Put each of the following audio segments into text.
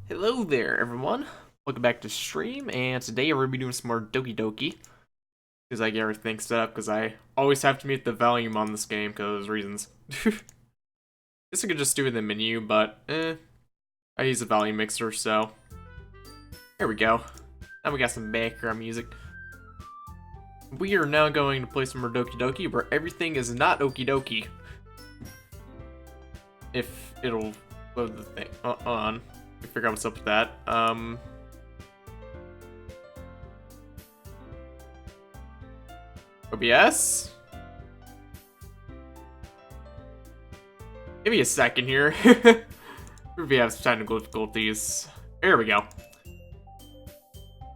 Hello there, everyone. Welcome back to stream, and today we're gonna be doing some more Doki, because I get everything set up, because I always have to mute the volume on this game, because reasons. Guess I could just do it in the menu, but, I use a volume mixer, so. There we go. Now we got some background music. We are now going to play some more Doki, where everything is not okie dokie. If it'll load the thing. On. Figure out what's up with that. OBS? Give me a second here. Maybe have some technical difficulties. There we go.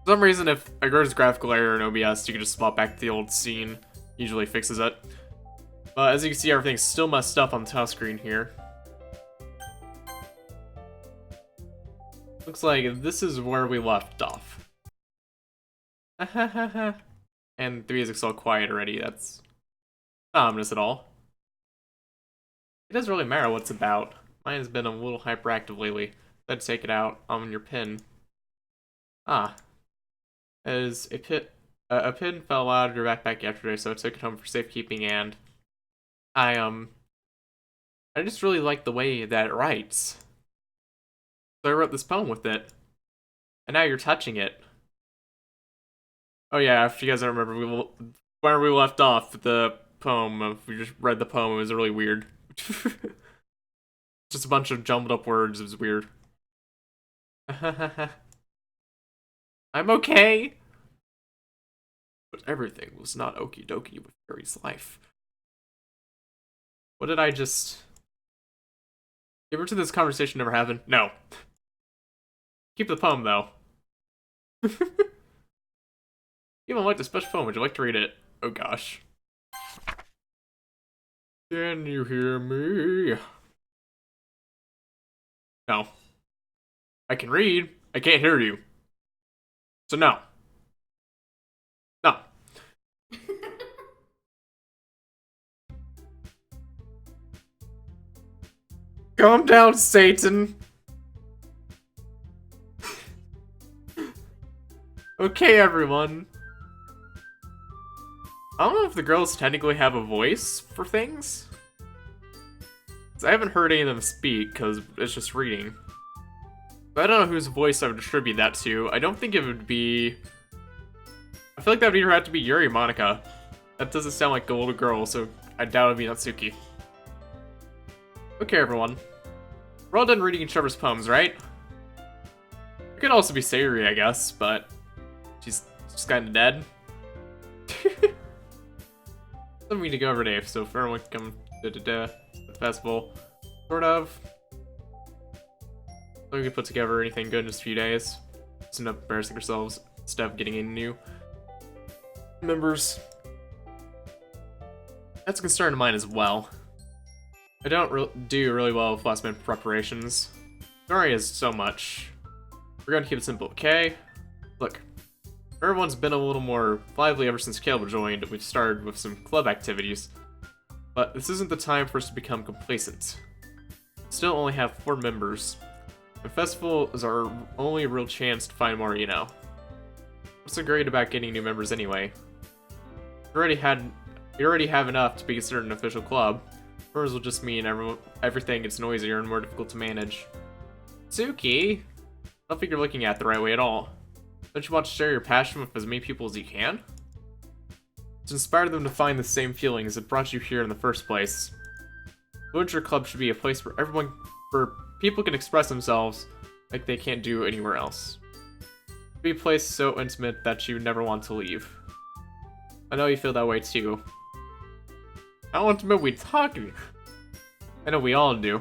For some reason, if there's graphical error in OBS, you can just swap back to the old scene. Usually fixes it. But as you can see, everything's still messed up on the top screen here. Looks like this is where we left off. And the music's all quiet already. That's not ominous at all. It doesn't really matter what it's about. Mine has been a little hyperactive lately. Let's take it out on your pin. Ah. As a pin fell out of your backpack yesterday, so I took it home for safekeeping, and I just really like the way that it writes. So I wrote this poem with it. And now you're touching it. Oh yeah, if you guys don't remember, where we left off, the poem, we just read the poem, it was really weird. Just a bunch of jumbled up words, it was weird. I'm okay! But everything was not okie dokie with Harry's life. What did I just... Give her to this conversation never happened? No. Keep the poem, though. Even like the special poem, would you like to read it? Oh gosh. Can you hear me? No. I can read. I can't hear you. So no. No. Calm down, Satan. Okay, everyone. I don't know if the girls technically have a voice for things. I haven't heard any of them speak, because it's just reading. But I don't know whose voice I would attribute that to. I don't think it would be... I feel like that would either have to be Yuri or Monica. That doesn't sound like a little girl, so I doubt it would be Natsuki. Okay, everyone. We're all done reading each other's poems, right? It could also be Sayuri, I guess, but... she's just kinda dead. Something we need to go over today, so if everyone can come to the festival, sort of. So we can put together anything good in just a few days. Just enough embarrassing ourselves instead of getting in new members. That's a concern of mine as well. I don't do really well with last minute preparations. Sorry is so much. We're gonna keep it simple, okay? Look. Everyone's been a little more lively ever since Caleb joined. We've started with some club activities. But this isn't the time for us to become complacent. We still only have 4 members. The festival is our only real chance to find more, you know. What's so great about getting new members anyway? We already have enough to be considered an official club. Members will just mean everything gets noisier and more difficult to manage. Suki! I don't think you're looking at it the right way at all. Don't you want to share your passion with as many people as you can? To inspire them to find the same feelings that brought you here in the first place. The Literature Club should be a place where people can express themselves like they can't do anywhere else. Be a place so intimate that you never want to leave. I know you feel that way too. How intimate we talking? I know we all do.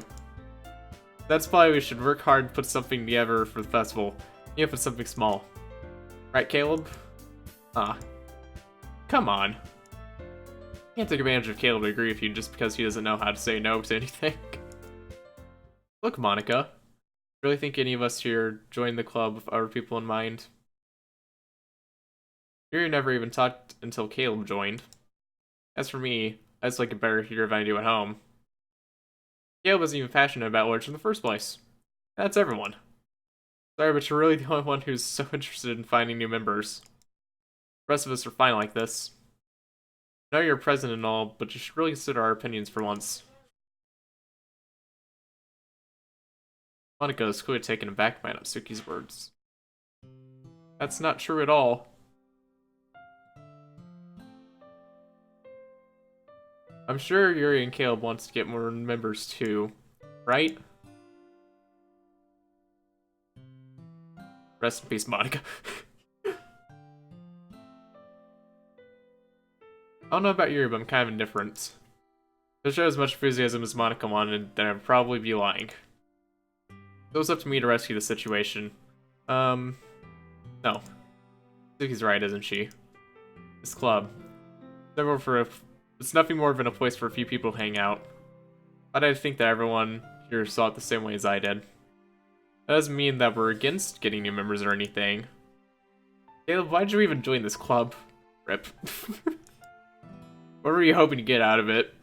That's why we should work hard and put something together for the festival, even if it's something small. Right, Caleb? Come on. Can't take advantage of Caleb to agree with you just because he doesn't know how to say no to anything. Look, Monica. Really think any of us here joined the club with other people in mind? Yuri never even talked until Caleb joined. As for me, I just like it better here than I do at home. Caleb wasn't even passionate about literature in the first place. That's everyone. Sorry, but you're really the only one who's so interested in finding new members. The rest of us are fine like this. I know you're president and all, but you should really consider our opinions for once. Monica is clearly taken aback by Natsuki's words. That's not true at all. I'm sure Yuri and Caleb wants to get more members too, right? Rest in peace, Monica. I don't know about Yuri, but I'm kind of indifferent. If I show as much enthusiasm as Monica wanted, then I'd probably be lying. It was up to me to rescue the situation. No. Suki's right, isn't she? This club. It's nothing more than a place for a few people to hang out. But I think that everyone here saw it the same way as I did. That doesn't mean that we're against getting new members or anything. Caleb, why'd you even join this club? Rip. What were you hoping to get out of it?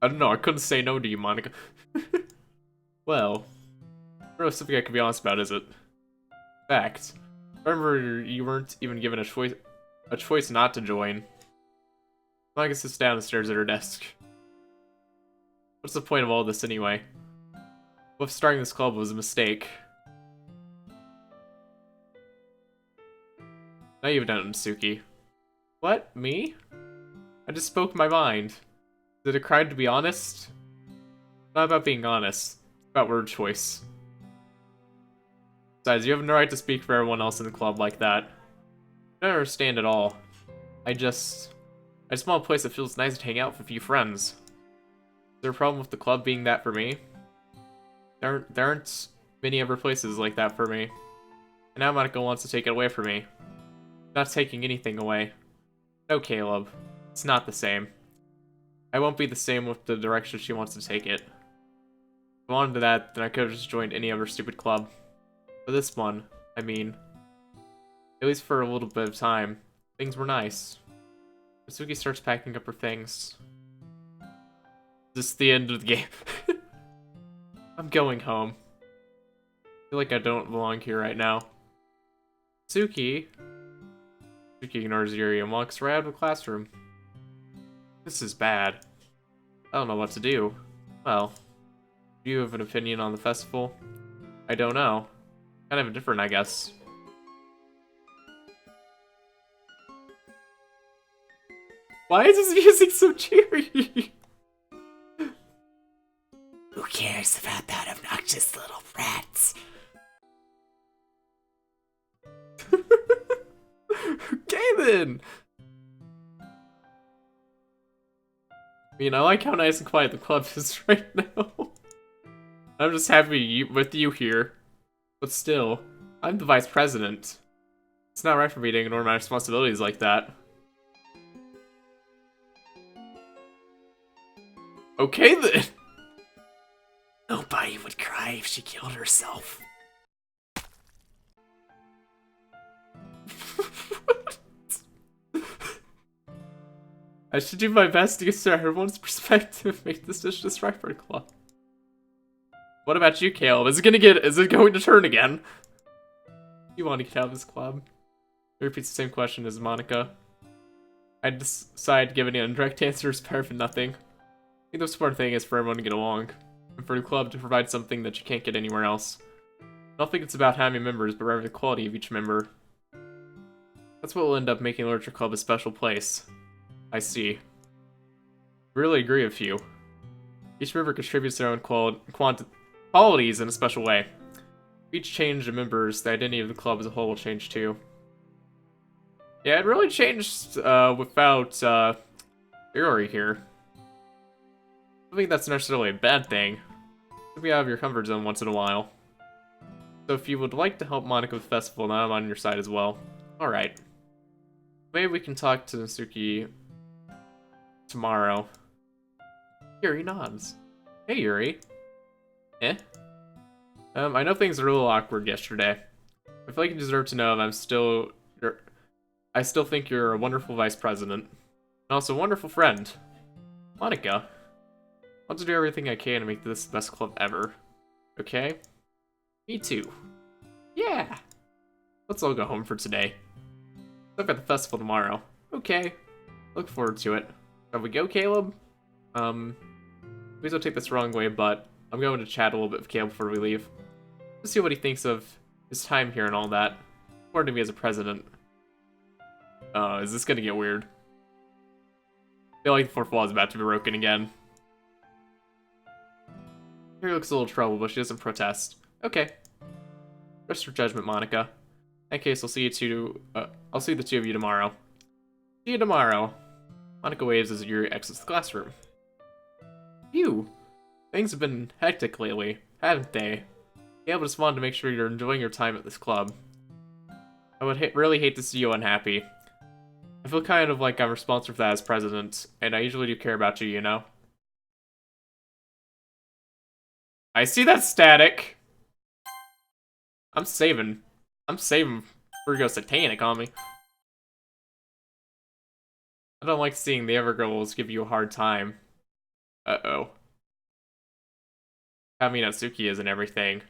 I don't know, I couldn't say no to you, Monica. Well, really something I can be honest about, is it? Fact. I remember you weren't even given a choice not to join. Monica sits down and stares at her desk. What's the point of all this anyway? What if starting this club was a mistake? Now you've done it, Natsuki. What? Me? I just spoke my mind. Is it a crime to be honest? Not about being honest. It's about word choice. Besides, you have no right to speak for everyone else in the club like that. I don't understand at all. I just want a place that feels nice to hang out with a few friends. Is there a problem with the club being that for me? There aren't many other places like that for me. And now Monica wants to take it away from me. I'm not taking anything away. No, Caleb. It's not the same. I won't be the same with the direction she wants to take it. If I wanted that, then I could have just joined any other stupid club. For this one, I mean, at least for a little bit of time, things were nice. Natsuki starts packing up her things. This is the end of the game. I'm going home. I feel like I don't belong here right now. Natsuki ignores Yuri and walks right out of the classroom. This is bad. I don't know what to do. Well, do you have an opinion on the festival? I don't know. Kind of different, I guess. Why is this music so cheery? Who cares about that obnoxious little rats? Okay then! I mean, I like how nice and quiet the club is right now. I'm just happy with you here. But still, I'm the vice president. It's not right for me to ignore my responsibilities like that. Okay then! Nobody would cry if she killed herself. I should do my best to consider everyone's perspective and make this dish just right for the club. What about you, Caleb? Is it going to turn again? You want to get out of this club? He repeats the same question as Monica. I decide giving an indirect answer is better than nothing. I think the most important thing is for everyone to get along, and for the club to provide something that you can't get anywhere else. I don't think it's about how many members, but rather the quality of each member. That's what will end up making Literature Club a special place. I see. I really agree with you. Each member contributes their own qualities in a special way. If each change of members, the identity of the club as a whole will change too. Yeah, it really changed without Yuri here. I don't think that's necessarily a bad thing. You'll be out of your comfort zone once in a while. So if you would like to help Monica with the festival, now I'm on your side as well. Alright. Maybe we can talk to Natsuki tomorrow. Yuri nods. Hey, Yuri. Eh? I know things were a little awkward yesterday. I feel like you deserve to know that I still think you're a wonderful vice president. And also a wonderful friend. Monica. I want to do everything I can to make this the best club ever. Okay? Me too. Yeah. Let's all go home for today. I've got the festival tomorrow. Okay. Look forward to it. Shall we go, Caleb? Please don't take this the wrong way, but I'm going to chat a little bit with Caleb before we leave. Let's see what he thinks of his time here and all that. Important to me as a president. Is this gonna get weird? I feel like the fourth wall is about to be broken again. Harry looks a little troubled, but she doesn't protest. Okay. Rest your judgment, Monica. In that case, I'll see the two of you tomorrow. See you tomorrow. Monica waves as Yuri exits the classroom. Phew. Things have been hectic lately, haven't they? Caleb just wanted to make sure you're enjoying your time at this club. I would really hate to see you unhappy. I feel kind of like I'm responsible for that as president, and I usually do care about you, you know? I see that static! I'm saving for go satanic on me. I don't like seeing the Evergirls give you a hard time. Uh-oh. Kami Natsuki is and everything.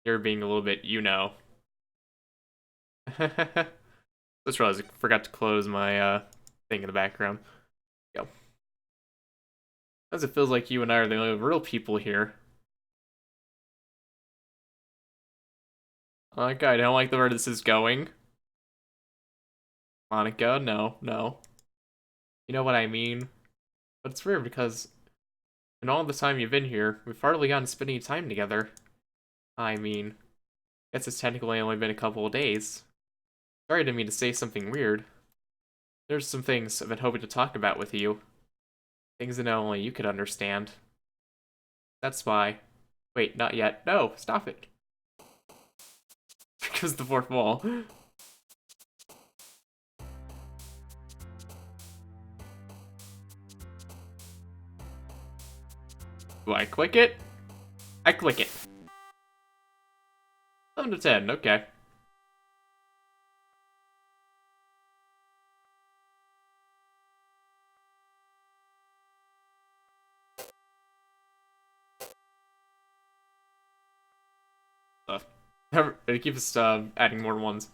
You're being a little bit, you know. Just realized I forgot to close my thing in the background. Go. As it feels like you and I are the only real people here. Monica, I don't like the where this is going. Monica, no. You know what I mean? But it's weird because in all the time you've been here, we've hardly gotten to spend any time together. I mean, I guess it's technically only been a couple of days. Sorry, I didn't mean to say something weird. There's some things I've been hoping to talk about with you. Things that only you could understand. That's why. Wait, not yet. No, stop it. Because the fourth wall. Do I click it? I click it. 7 to 10, okay. It keeps adding more ones.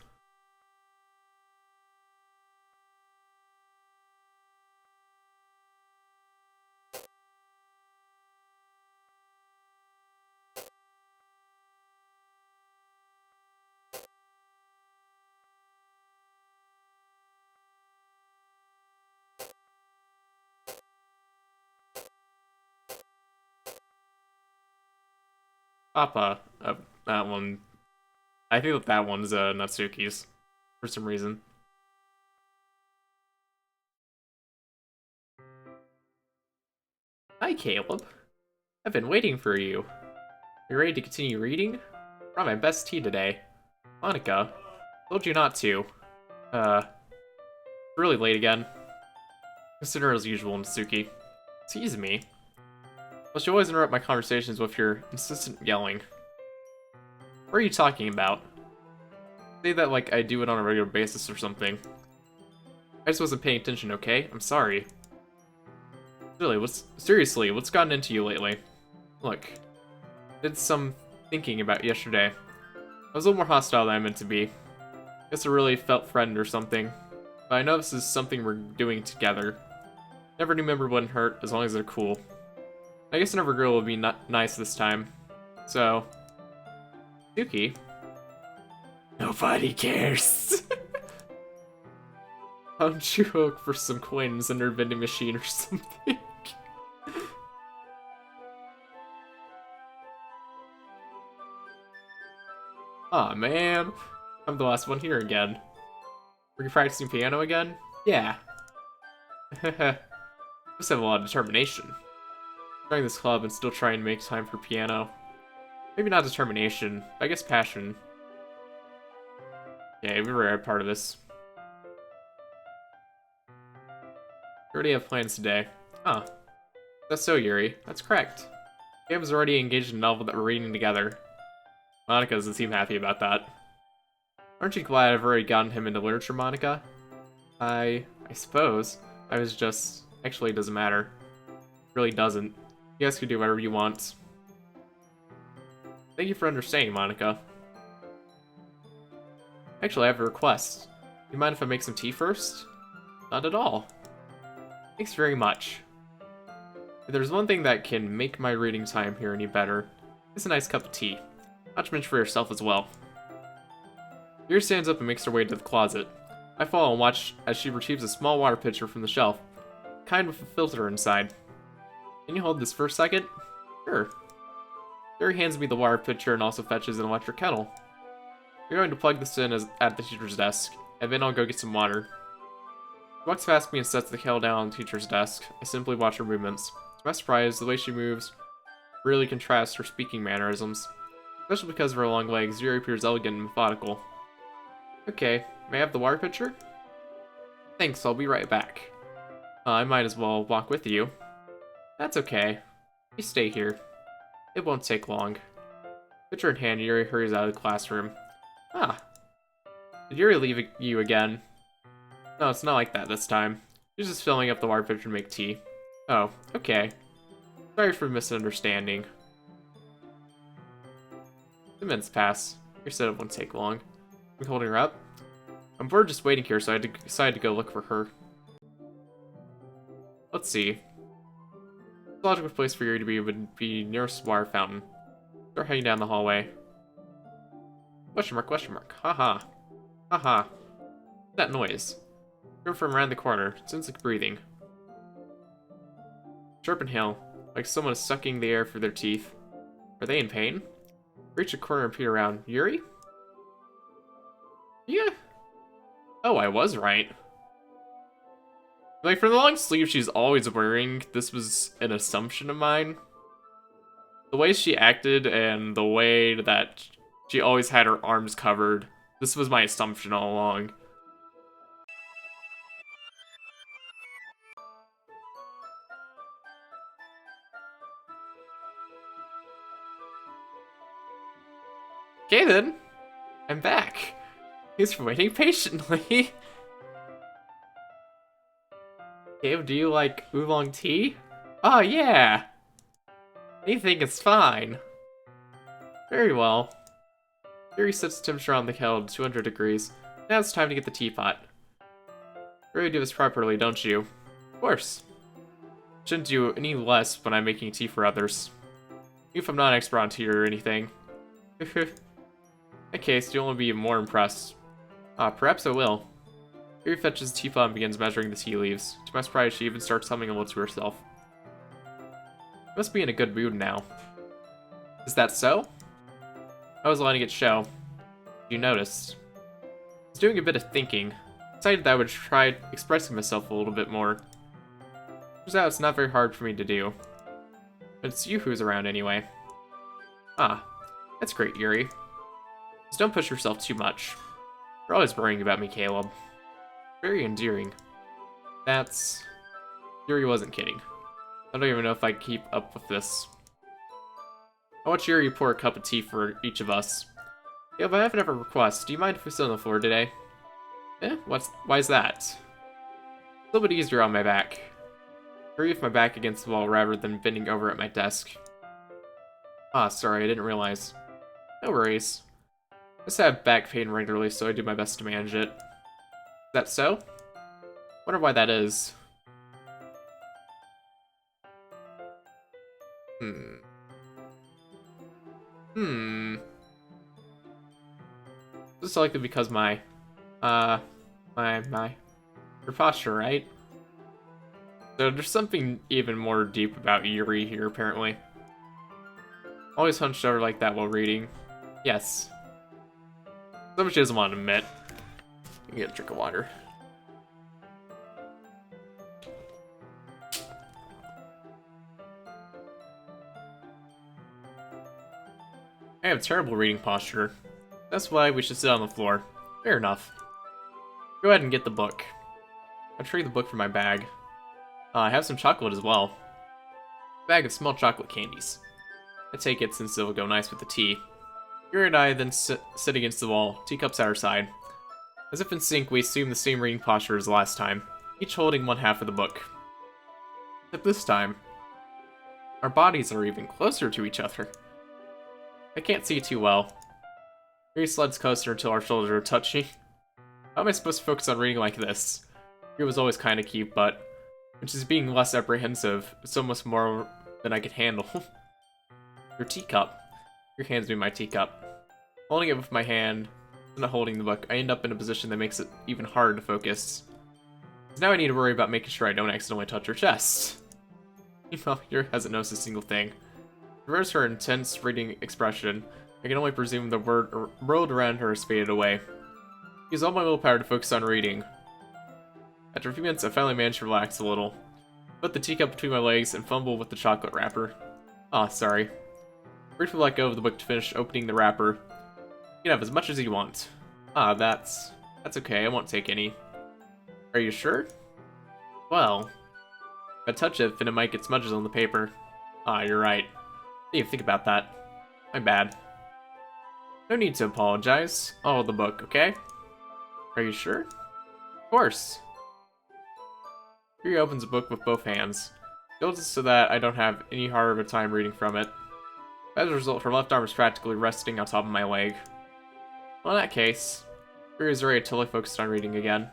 Papa, that one. I think that one's Natsuki's for some reason. Hi, Caleb. I've been waiting for you. You ready to continue reading? Brought my best tea today. Monica, told you not to. Really late again. Consider as usual, Natsuki. Excuse me. Well, you always interrupt my conversations with your insistent yelling. What are you talking about? Say that like I do it on a regular basis or something. I just wasn't paying attention, okay? I'm sorry. Seriously, what's gotten into you lately? Look, I did some thinking about yesterday. I was a little more hostile than I meant to be. Guess a really felt friend or something. But I know this is something we're doing together. Never new member wouldn't hurt, as long as they're cool. I guess another girl will be nice this time. So, Doki. Nobody cares. Why don't you look for some coins in her vending machine or something? Aw, man. I'm the last one here again. Were you practicing piano again? Yeah. Must have a lot of determination. Joining this club and still trying to make time for piano. Maybe not determination, but I guess passion. Yeah, we were a part of this. We already have plans today. Huh. That's so, Yuri. That's correct. Gabe's already engaged in a novel that we're reading together. Monica doesn't seem happy about that. Aren't you glad I've already gotten him into literature, Monica? I suppose. I was just... Actually, it doesn't matter. It really doesn't. You guys can do whatever you want. Thank you for understanding, Monica. Actually, I have a request. Do you mind if I make some tea first? Not at all. Thanks very much. If there's one thing that can make my reading time here any better, it's a nice cup of tea. Not to mention for yourself as well. Yuri stands up and makes her way to the closet. I follow and watch as she retrieves a small water pitcher from the shelf, kind with a filter inside. Can you hold this for a second? Sure. Yuri hands me the water pitcher and also fetches an electric kettle. We're going to plug this in at the teacher's desk, and then I'll go get some water. She walks past me and sets the kettle down on the teacher's desk. I simply watch her movements. To my surprise, the way she moves really contrasts her speaking mannerisms. Especially because of her long legs, Yuri appears elegant and methodical. Okay, may I have the water pitcher? Thanks, I'll be right back. I might as well walk with you. That's okay. You stay here. It won't take long. Pitcher in hand, Yuri hurries out of the classroom. Ah. Did Yuri leave you again? No, it's not like that this time. She's just filling up the water pitcher to make tea. Oh, okay. Sorry for misunderstanding. 2 minutes pass. You said it won't take long. I'm holding her up. I'm bored just waiting here, so I decided to go look for her. Let's see. The logical place for Yuri to be would be nearest water fountain. Start heading down the hallway. Question mark, question mark. Haha. Haha. That noise. Coming from around the corner. It sounds like breathing. Sharp inhale. Like someone is sucking the air through their teeth. Are they in pain? Reach a corner and peer around. Yuri? Yeah. Oh, I was right. Like, for the long sleeve she's always wearing, this was an assumption of mine. The way she acted and the way that she always had her arms covered, this was my assumption all along. Okay then, I'm back. He's for waiting patiently. Gabe, do you like oolong tea? Oh yeah! Anything is fine. Very well. Yuri sets the temperature on the kettle to 200 degrees. Now it's time to get the teapot. You really do this properly, don't you? Of course. Shouldn't do any less when I'm making tea for others. Even if I'm not an expert on tea or anything. In that case, you'll only be more impressed. Perhaps I will. Yuri fetches the teapot and begins measuring the tea leaves. To my surprise, she even starts humming a little to herself. Must be in a good mood now. Is that so? I was letting it show. You noticed. I was doing a bit of thinking. Decided that I would try expressing myself a little bit more. Turns out it's not very hard for me to do. But it's you who's around anyway. Ah, that's great, Yuri. Just don't push yourself too much. You're always worrying about me, Caleb. Very endearing. That's... Yuri wasn't kidding. I don't even know if I can keep up with this. I watch Yuri pour a cup of tea for each of us. Yeah, but I have another request. Do you mind if we sit on the floor today? Why's that? It's a little bit easier on my back. I with my back against the wall rather than bending over at my desk. Ah, sorry, I didn't realize. No worries. I just have back pain regularly, so I do my best to manage it. Is that so? Wonder why that is. This is likely because my your posture, right? So there's something even more deep about Yuri here, apparently. Always hunched over like that while reading. Yes. Something she doesn't want to admit. You can get a drink of water. I have terrible reading posture. That's why we should sit on the floor. Fair enough. Go ahead and get the book. I trade the book from my bag. I have some chocolate as well. A bag of small chocolate candies. I take it since it will go nice with the tea. Yuri and I then sit against the wall, teacups at our side. As if in sync, we assume the same reading posture as last time, each holding one half of the book. Except this time, our bodies are even closer to each other. I can't see too well. Yuri slides closer until our shoulders are touchy. How am I supposed to focus on reading like this? Yuri was always kind of cute, but when she's being less apprehensive, it's almost more than I can handle. Your teacup. Your hands me my teacup. Holding it with my hand, not holding the book, I end up in a position that makes it even harder to focus. So now I need to worry about making sure I don't accidentally touch her chest. Meanwhile, Yuri hasn't noticed a single thing. To reverse her intense reading expression, I can only presume the world around her has faded away. Use all my willpower to focus on reading. After a few minutes, I finally managed to relax a little. Put the teacup between my legs and fumble with the chocolate wrapper. Ah, sorry. Briefly let go of the book to finish opening the wrapper. You can have as much as you want. Ah, that's okay, I won't take any. Are you sure? Well, if I touch it, then it might get smudges on the paper. Ah, you're right. Didn't even think about that. My bad. No need to apologize. I'll hold the book, okay? Are you sure? Of course. Yuri opens the book with both hands. Builds it so that I don't have any harder of a time reading from it. As a result, her left arm is practically resting on top of my leg. Well, in that case, Yuri is ready to totally focused on reading again.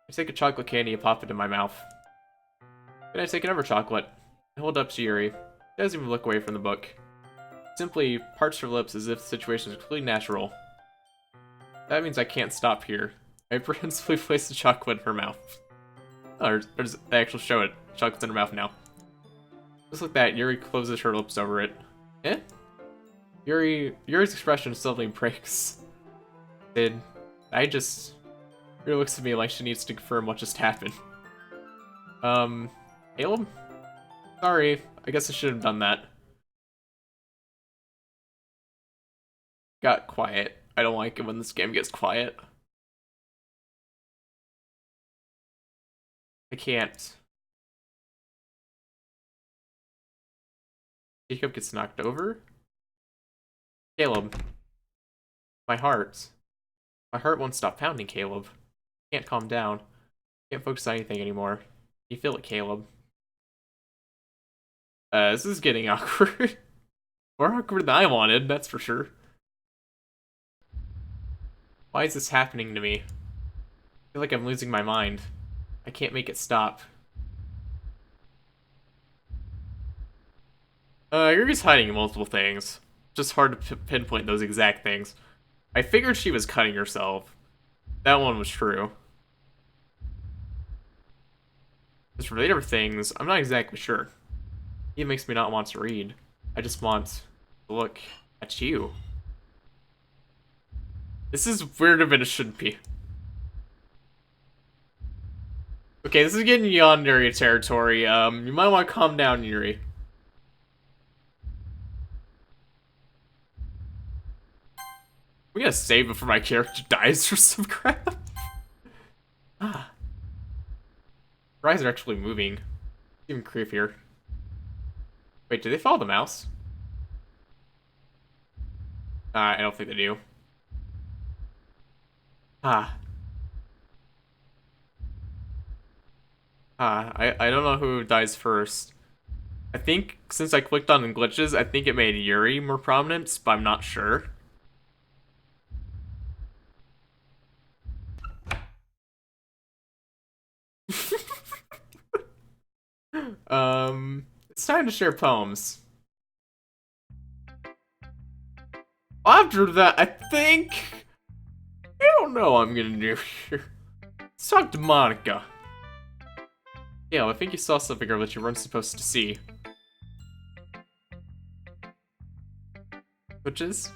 I take a chocolate candy and pop it in my mouth. Then I take another chocolate and hold it up to Yuri. She doesn't even look away from the book. Simply parts her lips as if the situation is completely natural. That means I can't stop here. I apprehensively place the chocolate in her mouth. Oh, there's the actual show it. Chocolate's in her mouth now. Just like that, Yuri closes her lips over it. Eh? Yuri's expression suddenly breaks. Yuri looks at me like she needs to confirm what just happened. Caleb? Sorry, I guess I should have done that. Got quiet. I don't like it when this game gets quiet. I can't. Jacob gets knocked over? Caleb. My heart. My heart won't stop pounding, Caleb. Can't calm down. Can't focus on anything anymore. You feel it, Caleb. This is getting awkward. More awkward than I wanted, that's for sure. Why is this happening to me? I feel like I'm losing my mind. I can't make it stop. Yuri's hiding multiple things. Just hard to pinpoint those exact things. I figured she was cutting herself. That one was true. As for later things, I'm not exactly sure. It makes me not want to read. I just want to look at you. This is weirder than it should be. Okay, this is getting beyond Yuri territory. You might want to calm down, Yuri. We gotta save before my character dies or some crap. Ah. Her eyes are actually moving. Even creepier. Wait, do they follow the mouse? I don't think they do. I don't know who dies first. I think since I clicked on glitches, I think it made Yuri more prominent, but I'm not sure. It's time to share poems. After that, I think... I don't know what I'm gonna do here. Let's talk to Monica. Yeah, I think you saw something that you weren't supposed to see. Glitches?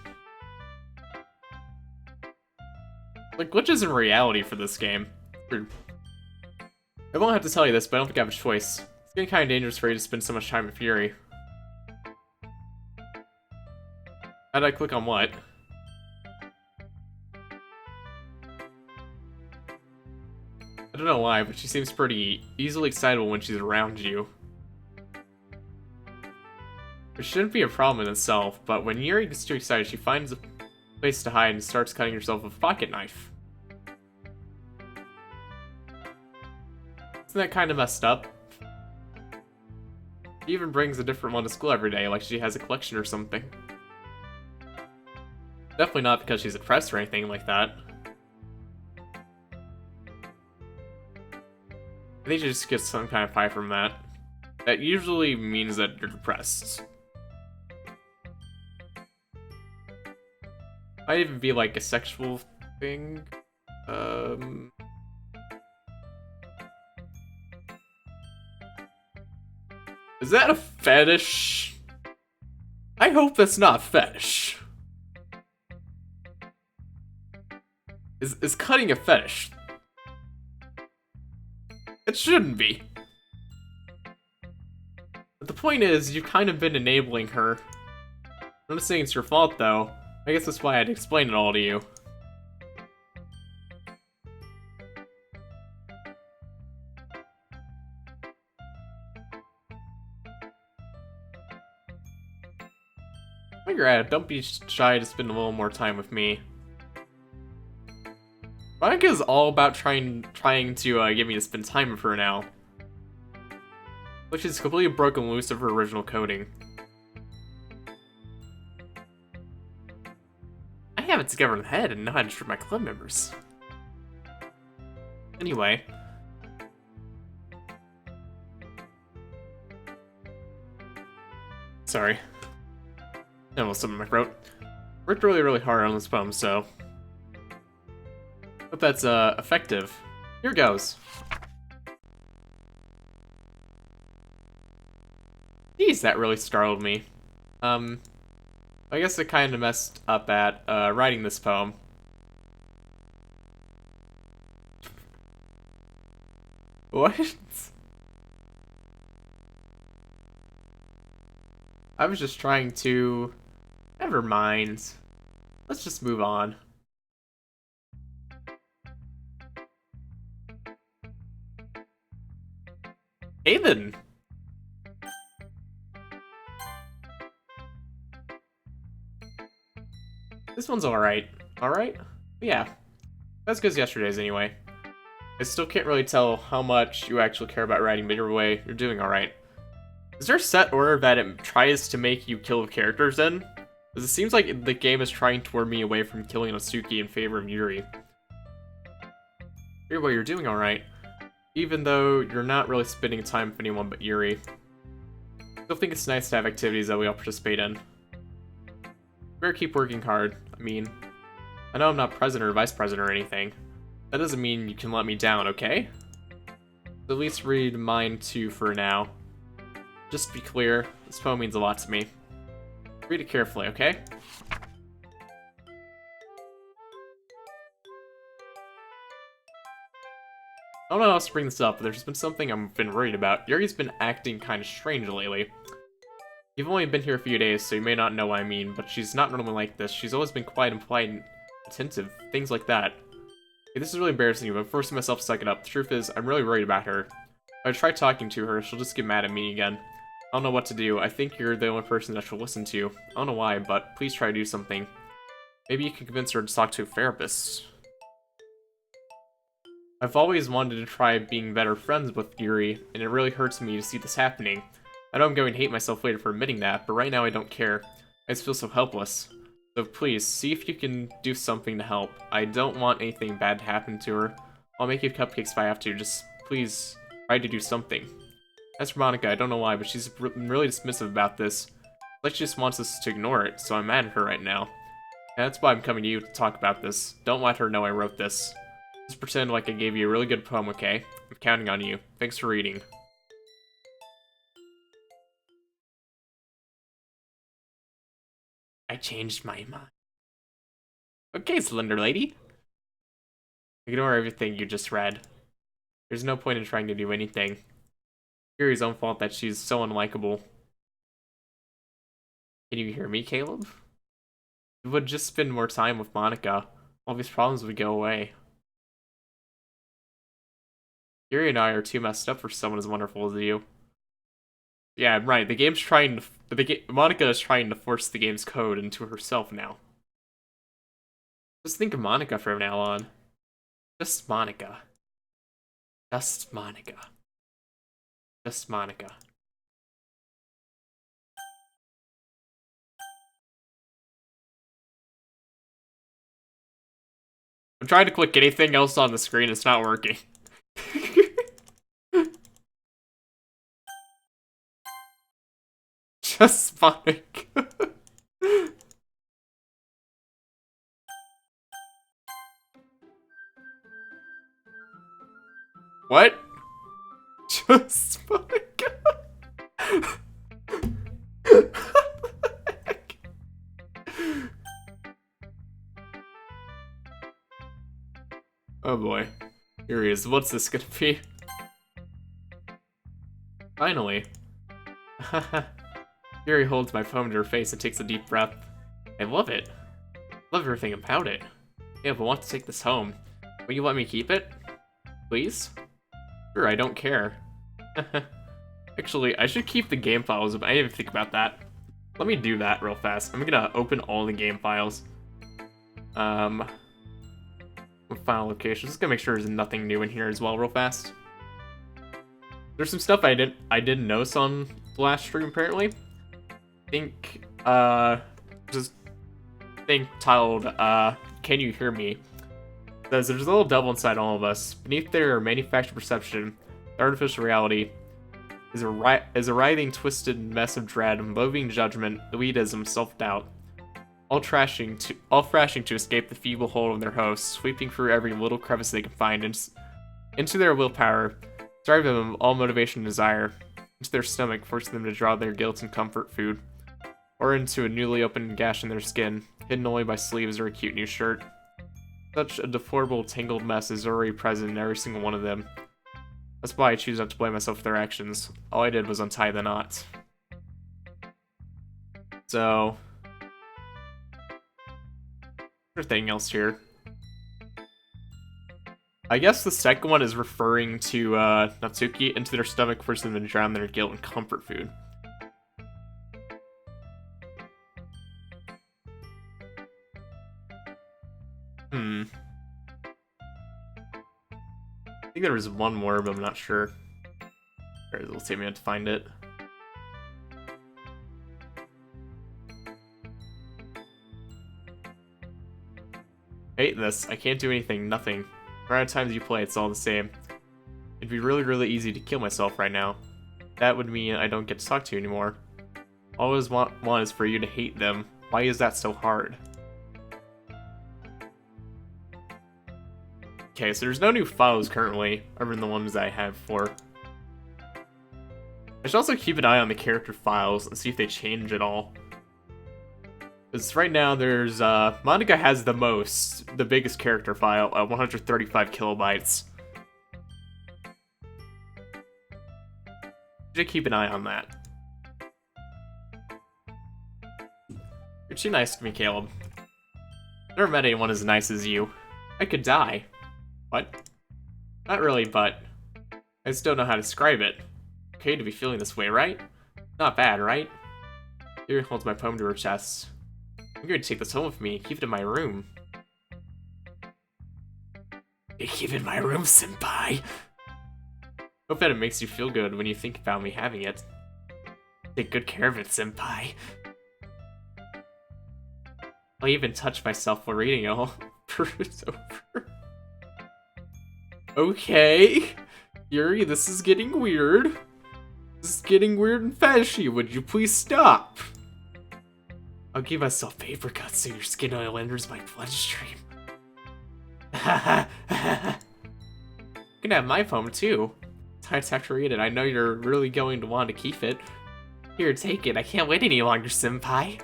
Like, glitches in reality for this game. Weird. I won't have to tell you this, but I don't think I have a choice. It's getting kind of dangerous for you to spend so much time with Yuri. How did I click on what? I don't know why, but she seems pretty easily excitable when she's around you. Which shouldn't be a problem in itself, but when Yuri gets too excited, she finds a place to hide and starts cutting herself with a pocket knife. Isn't that kind of messed up? She even brings a different one to school every day, like she has a collection or something. Definitely not because she's depressed or anything like that. I think she just gets some kind of high from that. That usually means that you're depressed. Might even be like a sexual thing. Is that a fetish? I hope that's not a fetish. Is cutting a fetish? It shouldn't be. But the point is, you've kind of been enabling her. I'm not saying it's your fault, though. I guess that's why I had to explain it all to you. While you're at it, don't be shy to spend a little more time with me. Monika's all about trying to get me to spend time with her now. Like she's completely broken loose of her original coding. I have it together in the head and know how to trick my club members. Anyway. Sorry. Almost something in my throat. Worked really hard on this poem, so hope that's effective. Here goes. Jeez, that really startled me. I guess I kind of messed up at writing this poem. What? I was just trying to... Never mind. Let's just move on. Hey then! This one's alright. Alright? Yeah. As good as yesterday's anyway. I still can't really tell how much you actually care about writing, but either way, you're doing alright. Is there a set order that it tries to make you kill characters in? Because it seems like the game is trying to lure me away from killing Natsuki in favor of Yuri. Either way, you're doing alright. Even though you're not really spending time with anyone but Yuri. I still think it's nice to have activities that we all participate in. Better keep working hard. I mean, I know I'm not president or vice president or anything. That doesn't mean you can let me down, okay? So at least read mine too for now. Just to be clear, this poem means a lot to me. Read it carefully, okay? I don't know how else to bring this up, but there's been something I've been worried about. Yuri's been acting kind of strange lately. You've only been here a few days, so you may not know what I mean, but she's not normally like this. She's always been quiet and polite and attentive, things like that. Okay, this is really embarrassing, but I'm forcing myself to suck it up. The truth is, I'm really worried about her. If I try talking to her, she'll just get mad at me again. I don't know what to do. I think you're the only person that she'll listen to. I don't know why, but please try to do something. Maybe you can convince her to talk to a therapist. I've always wanted to try being better friends with Yuri, and it really hurts me to see this happening. I know I'm going to hate myself later for admitting that, but right now I don't care. I just feel so helpless. So please, see if you can do something to help. I don't want anything bad to happen to her. I'll make you cupcakes if I have to. Just, please, try to do something. As for Monika, I don't know why, but she's really dismissive about this. Like she just wants us to ignore it, so I'm mad at her right now. And that's why I'm coming to you to talk about this. Don't let her know I wrote this. Just pretend like I gave you a really good poem, okay? I'm counting on you. Thanks for reading. I changed my mind. Okay, Slender Lady. Ignore everything you just read. There's no point in trying to do anything. Yuri's own fault that she's so unlikable. Can you hear me, Caleb? If you would just spend more time with Monika, all these problems would go away. Yuri and I are too messed up for someone as wonderful as you. Yeah, right. The game's trying to. Monika is trying to force the game's code into herself now. Just think of Monika from now on. Just Monika. Just Monika. Just Monika. I'm trying to click anything else on the screen, it's not working. Just Sonic. What? Just Sonic. Oh boy. Here he is. What's this gonna be? Finally. Yuri holds my phone to her face and takes a deep breath. I love it. Love everything about it. Yeah, but I want to take this home. Will you let me keep it? Please? Sure, I don't care. Actually, I should keep the game files. I didn't even think about that. Let me do that real fast. I'm gonna open all the game files. File location. Just gonna make sure there's nothing new in here as well real fast. There's some stuff I didn't notice on the last stream apparently. I think just thing titled Can You Hear Me? Says there's a little devil inside all of us. Beneath their manufactured perception, the artificial reality is a writhing, twisted mess of dread, moving judgment, elitism, self-doubt. All thrashing to escape the feeble hold of their hosts, sweeping through every little crevice they can find into their willpower, driving them all motivation and desire, into their stomach, forcing them to draw their guilt and comfort food, or into a newly opened gash in their skin, hidden only by sleeves or a cute new shirt. Such a deplorable, tangled mess is already present in every single one of them. That's why I choose not to blame myself for their actions. All I did was untie the knot. So... anything else here? I guess the second one is referring to Natsuki into their stomach, forcing them to drown their guilt in comfort food. I think there was one more, but I'm not sure. Alright, it'll take me a minute to find it. Hate this. I can't do anything. Nothing. No matter how many times you play, it's all the same. It'd be really, really easy to kill myself right now. That would mean I don't get to talk to you anymore. All I always want is for you to hate them. Why is that so hard? Okay, so there's no new files currently, other than the ones that I have for. I should also keep an eye on the character files and see if they change at all. Because right now there's, Monica has the biggest character file at 135 kilobytes. Should keep an eye on that. You're too nice to me, Caleb. Never met anyone as nice as you. I could die. What? Not really, but I just don't know how to describe it. Okay to be feeling this way, right? Not bad, right? Here holds my poem to her chest. I'm going to take this home with me and keep it in my room. You keep it in my room, senpai. Hope that it makes you feel good when you think about me having it. Take good care of it, senpai. I'll even touch myself while reading it all. It's over. Okay. Yuri, this is getting weird. This is getting weird and fashy. Would you please stop? I'll give myself paper cuts so your skin oil enters my bloodstream. You can have my poem too. I just have to read it. I know you're really going to want to keep it. Here, take it. I can't wait any longer, senpai.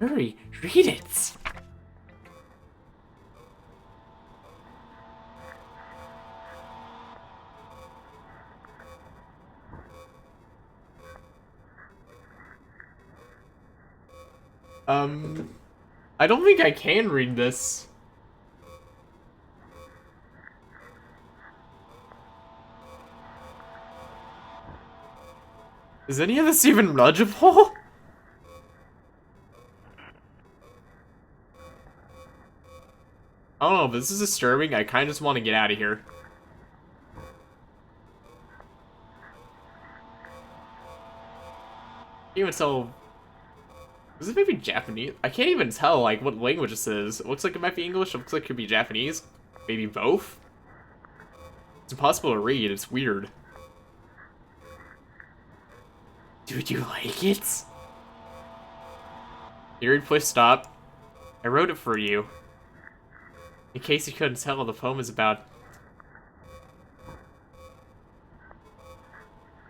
Hurry, read it. I don't think I can read this. Is any of this even legible? I don't know, if this is disturbing. I kind of just want to get out of here. Even so, Is it maybe Japanese? I can't even tell, like, what language this is. It looks like it might be English, it looks like it could be Japanese. Maybe both? It's impossible to read, it's weird. Dude, you like it? Period, please stop. I wrote it for you. In case you couldn't tell, the poem is about...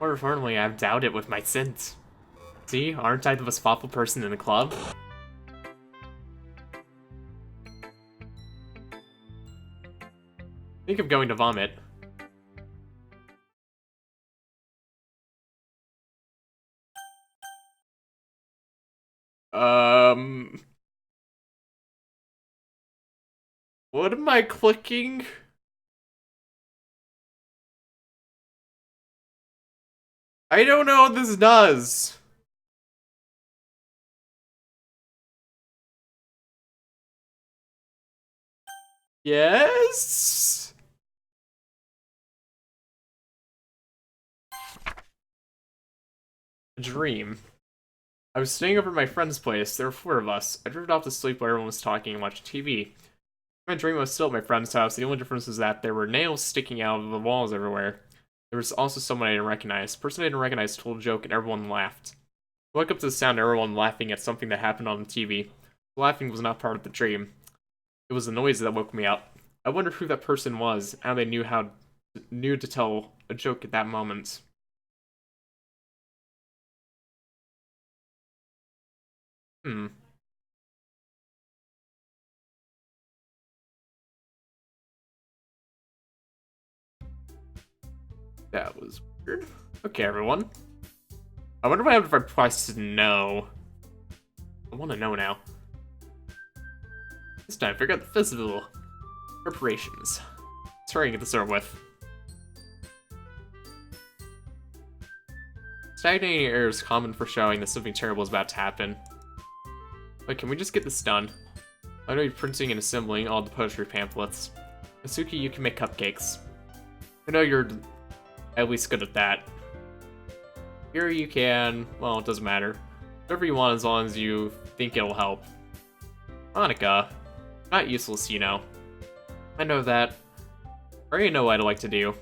More importantly, I've doubted it with my sins. See, aren't I the most thoughtful person in the club? Think of going to vomit. What am I clicking? I don't know what this does. Yes? A dream. I was staying over at my friend's place. There were 4 of us. I drifted off to sleep while everyone was talking and watching TV. My dream was still at my friend's house. The only difference was that there were nails sticking out of the walls everywhere. There was also someone I didn't recognize. The person I didn't recognize told a joke and everyone laughed. I woke up to the sound of everyone laughing at something that happened on the TV. The laughing was not part of the dream. It was the noise that woke me up. I wonder who that person was, and how they knew to tell a joke at that moment. That was weird. Okay, everyone. I wonder what happened if I pressed no. I want to know now. This time, figure out the physical preparations. Let's hurry and get this over with. Stagnating air is common for showing that something terrible is about to happen. But can we just get this done? I know you're printing and assembling all the poetry pamphlets. Asuki, you can make cupcakes. I know you're at least good at that. Here you can, well, it doesn't matter. Whatever you want as long as you think it'll help. Monica, not useless, you know. I know that. I already know what I'd like to do.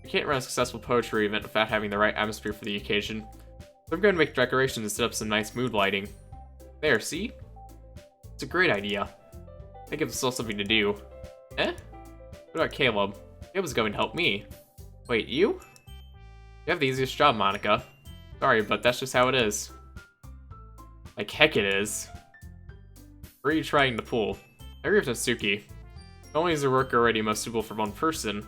I can't run a successful poetry event without having the right atmosphere for the occasion. So I'm going to make decorations and set up some nice mood lighting. There, see? It's a great idea. I give us all something to do. Eh? What about Caleb? Caleb's going to help me. Wait, you? You have the easiest job, Monica. Sorry, but that's just how it is. Like heck it is. Where are you trying to pull? I agree with Natsuki. Not only is the work already most suitable for one person,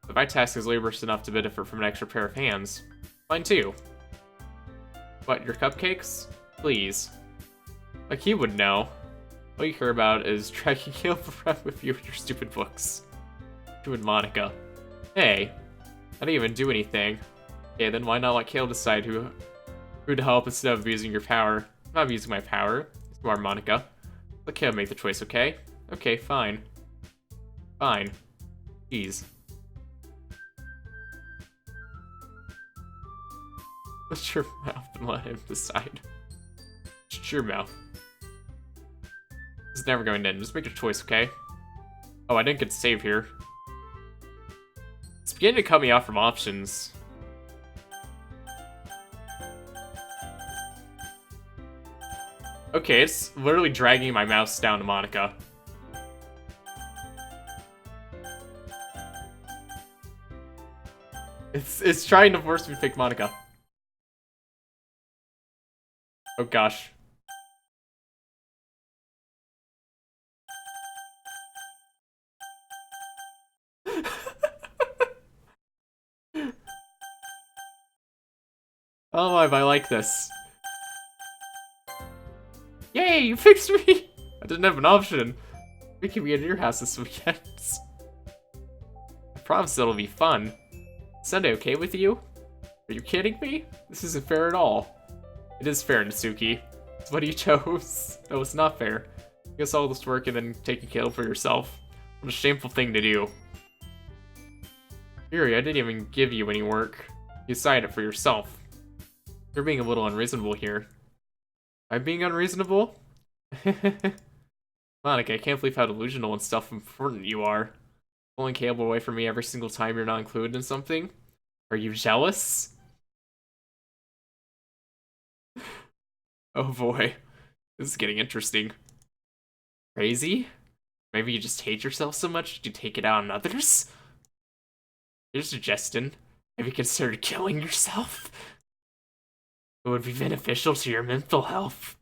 but my task is laborious enough to benefit from an extra pair of hands. Mine too. What, your cupcakes? Please. Like he would know. All you care about is dragging Caleb around with you with your stupid books. You and Monica. Hey, I didn't even do anything. Okay, then why not let Caleb decide who to help instead of abusing your power? I'm not abusing my power. You are Monica. Let Caleb make the choice, okay? Okay, fine. Fine. Jeez. Shut your mouth and let him decide. Shut your mouth. This is never going to end. Just make a choice, okay? Oh, I didn't get to save here. It's beginning to cut me off from options. Okay, it's literally dragging my mouse down to Monica. It's trying to force me to pick Monica. Oh gosh. Oh, I like this. Yay, you fixed me! I didn't have an option. We can be at your house this weekend. I promise it'll be fun. Sunday okay with you? Are you kidding me? This isn't fair at all. It is fair, Natsuki. It's what you chose. No, it's not fair. You guess all this work and then taking Caleb for yourself. What a shameful thing to do. Yuri, I didn't even give you any work. You decided it for yourself. You're being a little unreasonable here. I'm being unreasonable? Monica, I can't believe how delusional and self-important you are. Pulling Caleb away from me every single time you're not included in something? Are you jealous? Oh boy. This is getting interesting. Crazy? Maybe you just hate yourself so much you take it out on others? Here's a suggestion. Have you considered killing yourself? It would be beneficial to your mental health.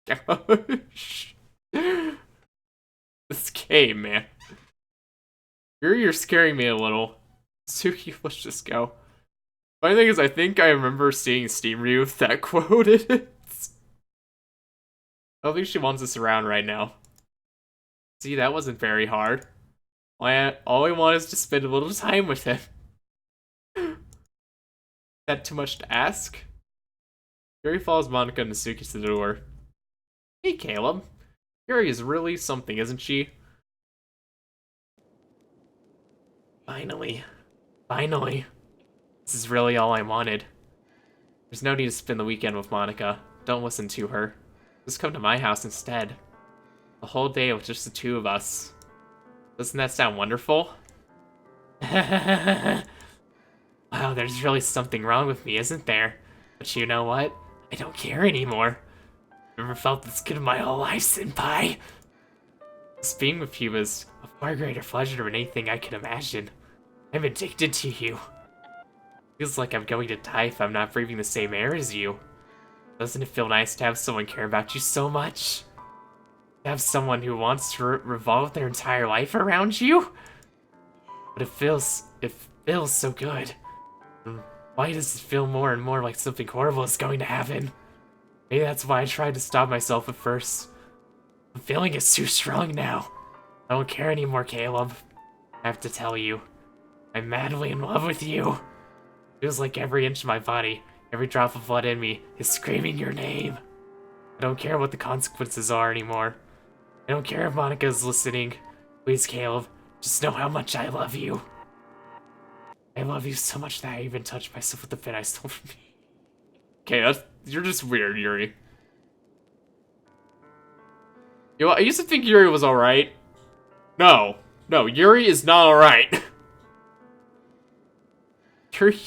Gosh. This game, man. You're scaring me a little. Suki, let's just go. Funny thing is, I think I remember seeing Steam review that quoted it. I don't think she wants us around right now. See, that wasn't very hard. All I want is to spend a little time with him. Is that too much to ask? Yuri follows Monica and Suki to the door. Hey, Caleb. Yuri is really something, isn't she? Finally. Finally. This is really all I wanted. There's no need to spend the weekend with Monica. Don't listen to her. Just come to my house instead. A whole day with just the two of us. Doesn't that sound wonderful? Wow, there's really something wrong with me, isn't there? But you know what? I don't care anymore. Never felt this good in my whole life, Senpai. This being with you is a far greater pleasure than anything I could imagine. I'm addicted to you. Feels like I'm going to die if I'm not breathing the same air as you. Doesn't it feel nice to have someone care about you so much? To have someone who wants to revolve their entire life around you? But it feels so good. Why does it feel more and more like something horrible is going to happen? Maybe that's why I tried to stop myself at first. The feeling is too strong now. I don't care anymore, Caleb. I have to tell you, I'm madly in love with you. Feels like every inch of my body, every drop of blood in me, is screaming your name. I don't care what the consequences are anymore. I don't care if Monica is listening. Please, Caleb, just know how much I love you. I love you so much that I even touched myself with the pen I stole from you. Okay, you're just weird, Yuri. You know, I used to think Yuri was alright. No, Yuri is not alright. Yuri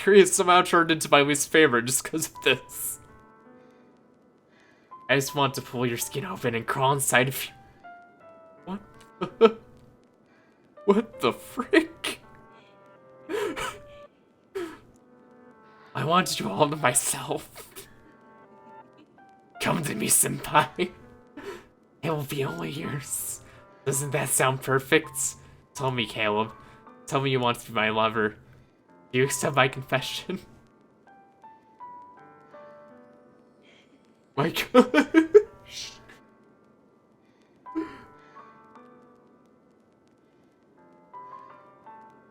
is somehow turned into my least favorite just because of this. I just want to pull your skin open and crawl inside of you. What? What the frick? I want you all to myself. Come to me, Senpai. It will be only yours. Doesn't that sound perfect? Tell me, Caleb. Tell me you want to be my lover. Do you accept my confession? My gosh.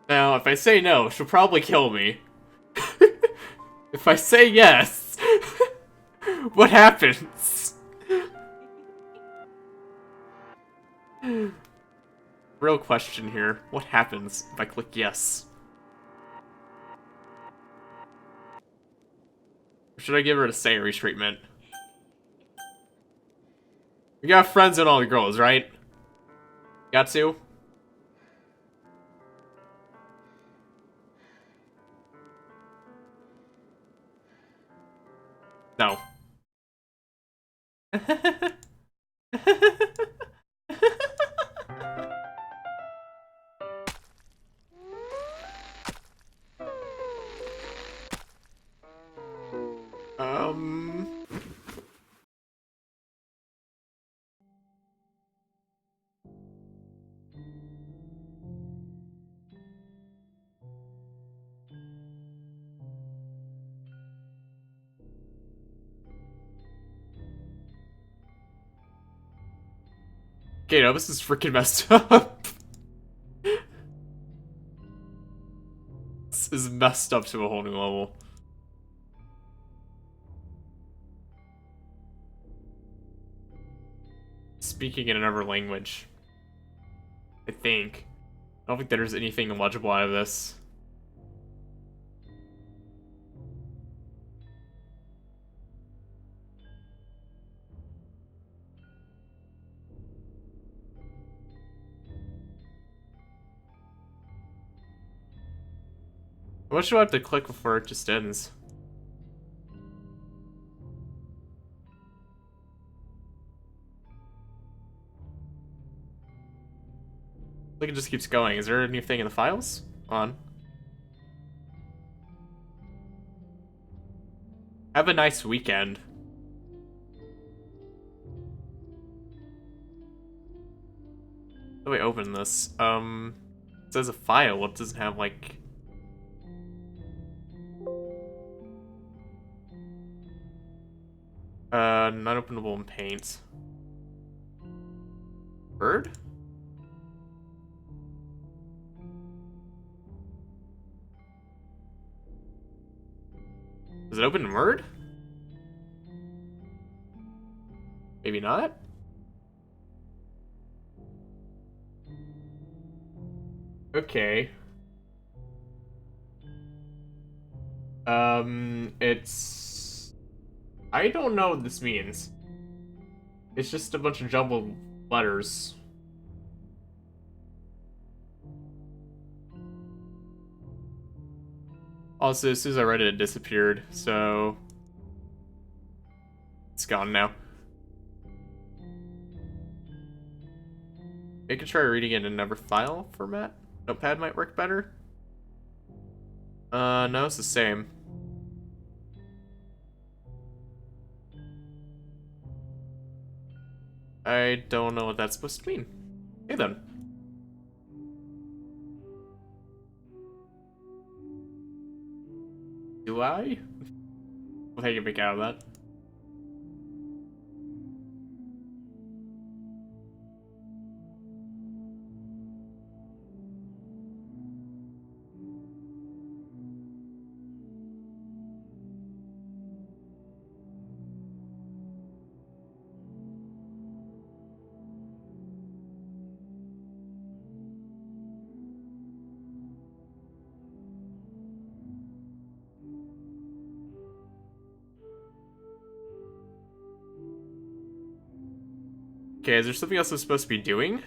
Now, if I say no, she'll probably kill me. If I say yes, what happens? Real question here. What happens if I click yes? Or should I give her a Sayori treatment? We got friends and all the girls, right? Got to? No. Okay, no, this is freaking messed up. This is messed up to a whole new level. Speaking in another language. I think. I don't think there's anything legible out of this. What should I have to click before it just ends? Like it just keeps going. Is there anything in the files? On. Have a nice weekend. How do we open this? It says a file. It doesn't have like. Not openable in Paint. Bird? Is it open in Word? Maybe not? Okay. It's... I don't know what this means. It's just a bunch of jumbled letters. Also, as soon as I read it, it disappeared, so... It's gone now. I could try reading it in another file format. Notepad might work better. No, it's the same. I don't know what that's supposed to mean. Okay then. Do I? What can I make out of that? Okay, is there something else I'm supposed to be doing?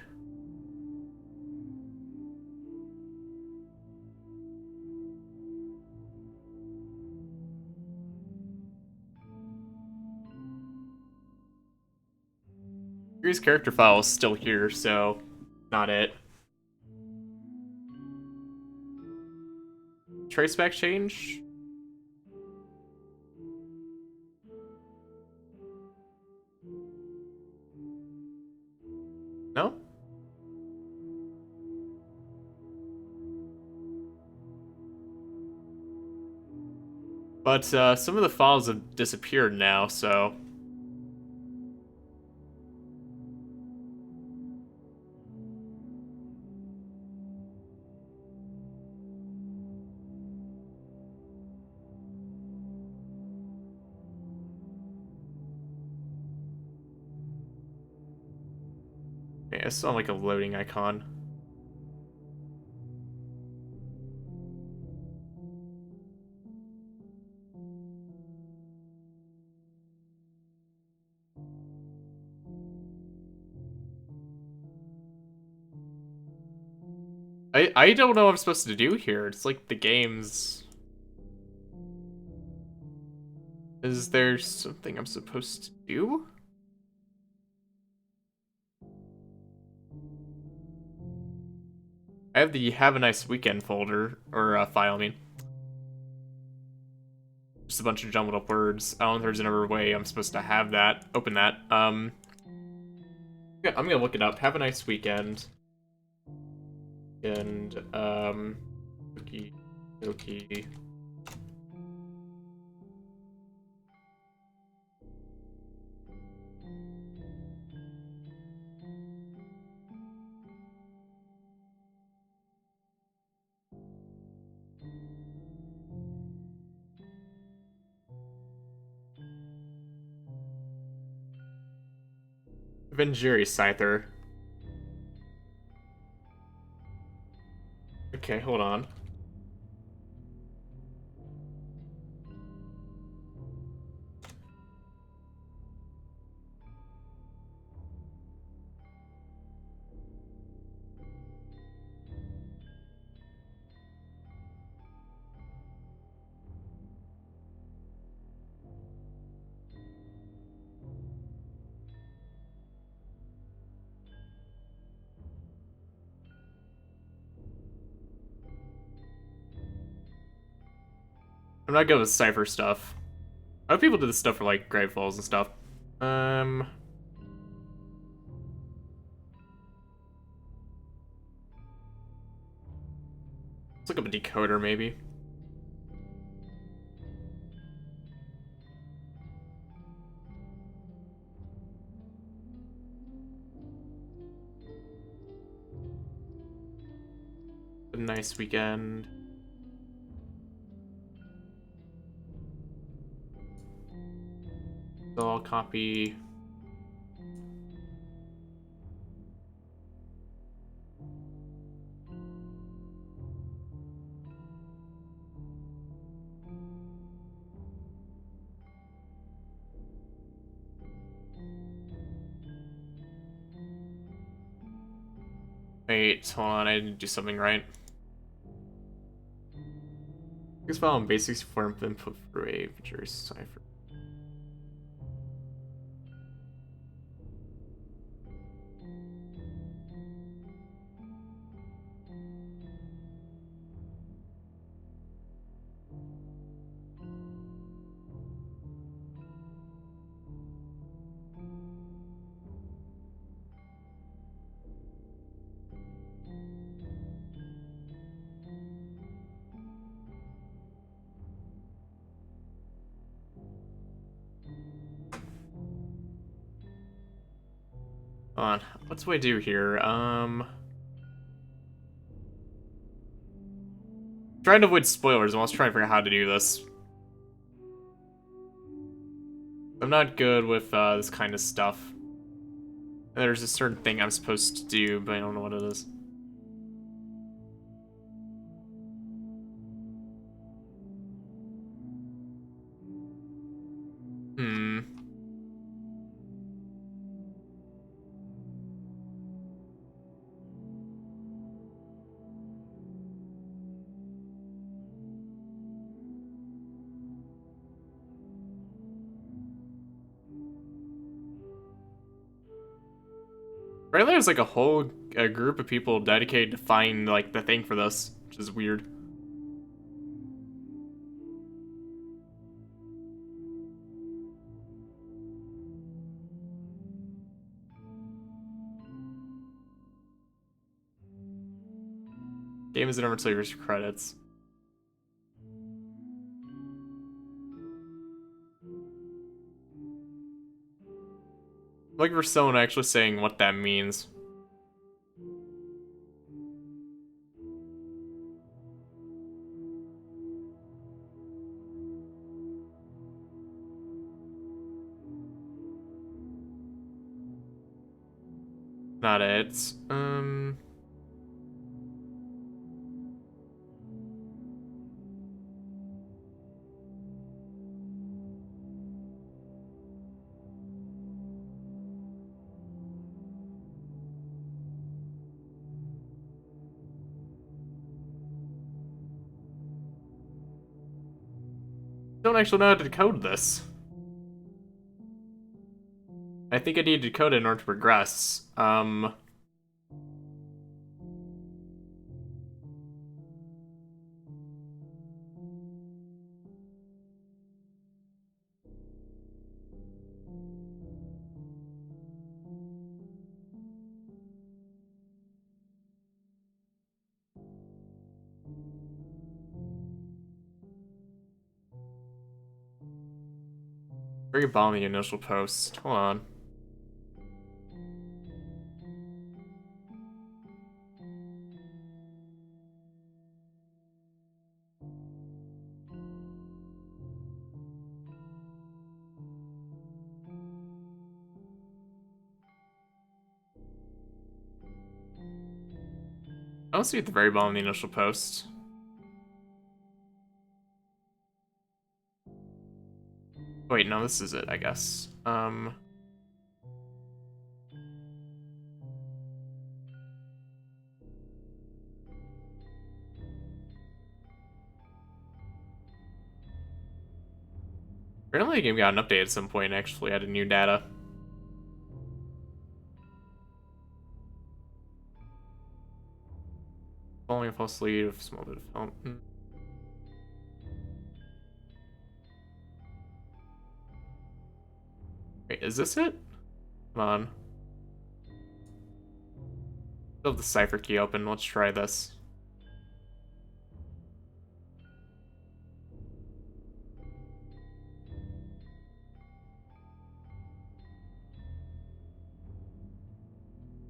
Yuri's character file is still here, so not it. Traceback change? No? But some of the files have disappeared now, so... Yeah, it's not like a loading icon. I don't know what I'm supposed to do here. It's like the game's... Is there something I'm supposed to do? I have the Have a Nice Weekend folder, or file, I mean. Just a bunch of jumbled up words. I don't know if there's another way I'm supposed to have that. Open that. Yeah, I'm gonna look it up. Have a nice weekend. And, Doki. Venjiri Scyther. Okay, hold on. not good with cipher stuff. Other people do this stuff for like grave falls and stuff. Let's look up a decoder maybe. A nice weekend. So I'll copy. Wait, hold on, I didn't do something right. This file on basics form input for a feature cipher. Hold on, what's what I do here? Trying to avoid spoilers. I'm also trying to figure out how to do this. I'm not good with this kind of stuff. And there's a certain thing I'm supposed to do, but I don't know what it is. Apparently there's like a whole group of people dedicated to find like the thing for this, which is weird. Game is never until your credits. I'm looking for someone actually saying what that means. Not it. Don't actually know how to decode this. I think I need to decode it in order to progress. Very bomb the initial post. Hold on. I don't see at the very bottom of the initial post. Wait, no, this is it, I guess. Apparently the game got an update at some point and actually added new data. Falling a false lead with a small bit of film. is this it? Come on. Still have the cipher key open. Let's try this.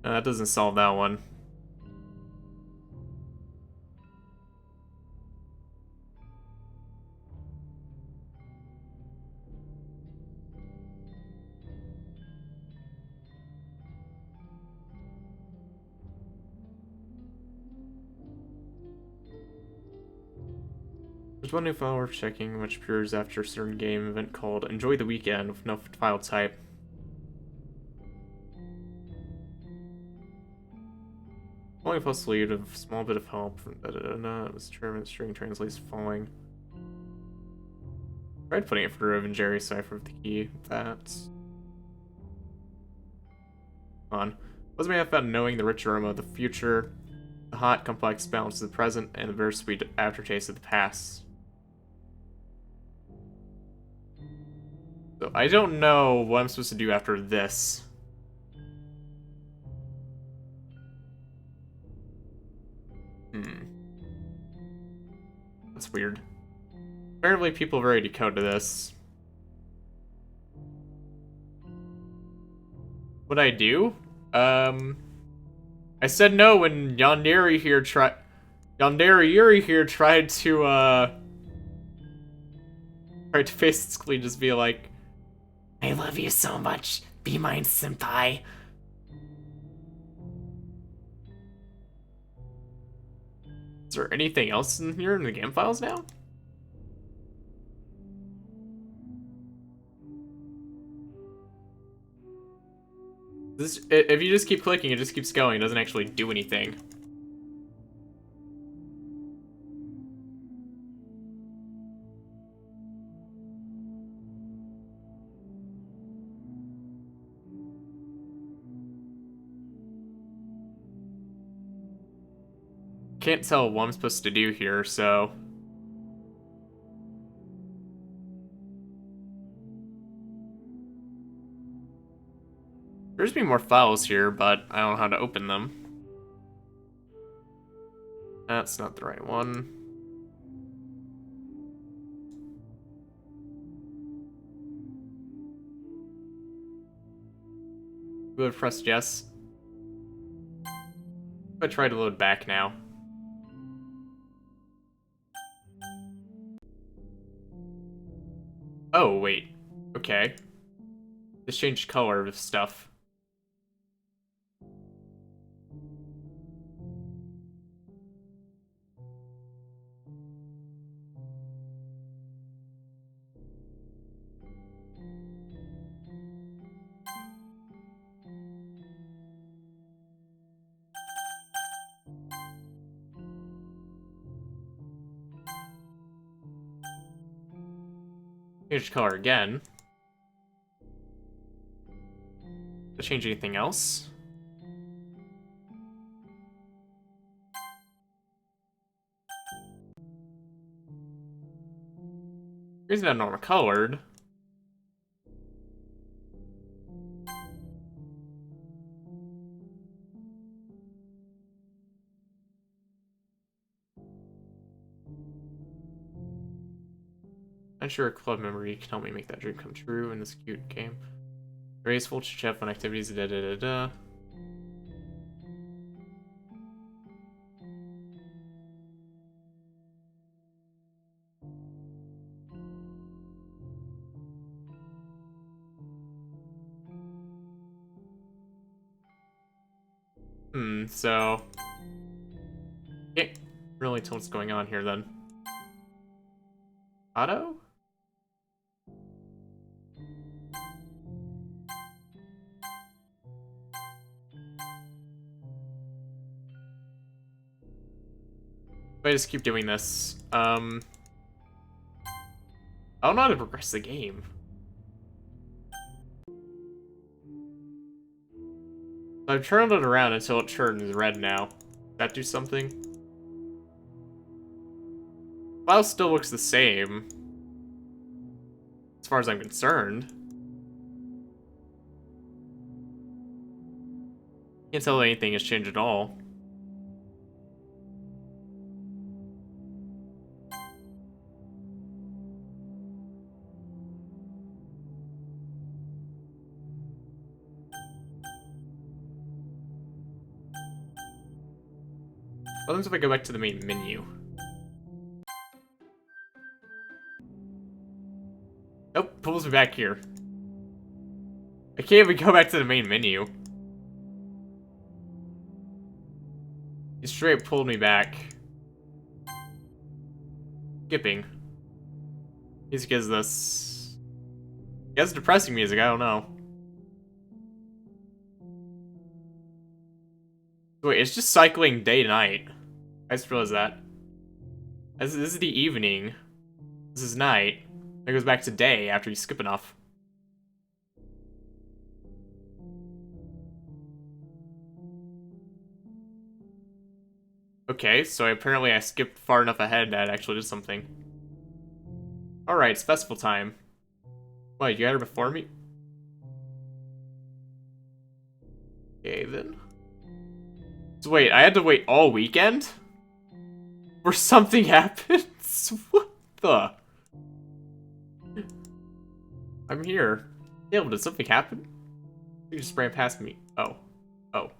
That doesn't solve that one. There's one new file worth checking, which appears after a certain game event called Enjoy the Weekend with no file type. Only plus lead of a small bit of help from it was determined string translates following. Tried putting it for Riv and Jerry cipher of the key. That's on. Was may have found knowing the rich aroma of the future, the hot, complex balance of the present, and the bittersweet aftertaste of the past. So I don't know what I'm supposed to do after this. That's weird. Apparently people have already decoded this. What'd I do? I said no when Yandere here tried to basically just be like, I love you so much. Be mine, senpai. is there anything else in here in the game files now? This, if you just keep clicking, it just keeps going. It doesn't actually do anything. Can't tell what I'm supposed to do here, so... There's be more files here, but I don't know how to open them. That's not the right one. We would have pressed yes. I try to load back now. Oh, wait. Okay. This changed color of stuff. Changed color again. Did it change anything else? Here's not normal colored. I'm sure a club member can help me make that dream come true in this cute game. Raise full chat fun activities, da da da da. So... Can't really tell what's going on here then. Auto? If I just keep doing this, I don't know how to progress the game. I've turned it around until it turns red now. Does that do something? File still looks the same. As far as I'm concerned. Can't tell anything has changed at all. What happens if I go back to the main menu? Nope, pulls me back here. I can't even go back to the main menu. He straight pulled me back. Skipping. He's because this. He has depressing music, I don't know. Wait, it's just cycling day to night. I just realized that. This is the evening. This is night. It goes back to day after you skip enough. Okay, so apparently I skipped far enough ahead that I actually did something. Alright, it's festival time. What, you got her before me? Okay, then. So wait, I had to wait all weekend? Where something happens? What the? I'm here. Caleb, did something happen? You just ran past me. Oh. Oh.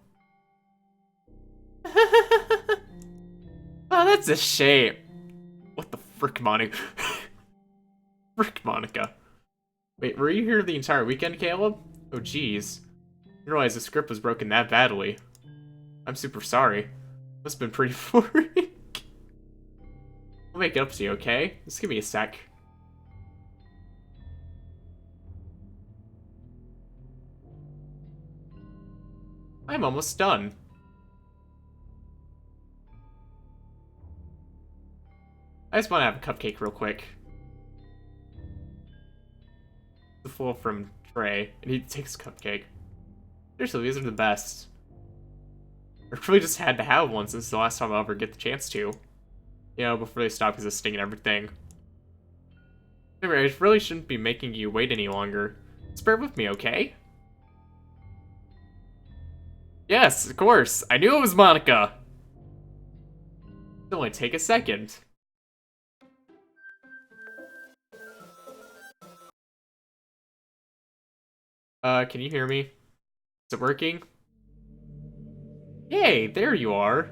Oh, that's a shame. What the frick, Monica? Frick, Monica. Wait, were you here the entire weekend, Caleb? Oh, jeez. I didn't realize the script was broken that badly. I'm super sorry. Must have been pretty boring. I'll make it up to you, okay? Just give me a sec. I'm almost done. I just want to have a cupcake real quick. The full from Trey, and he takes a cupcake. Seriously, these are the best. I really just had to have one since the last time I'll ever get the chance to. You know, before they stop existing and everything. Anyway, I really shouldn't be making you wait any longer. Just bear with me, okay? Yes, of course. I knew it was Monica. It'll only take a second. Can you hear me? Is it working? Yay, there you are.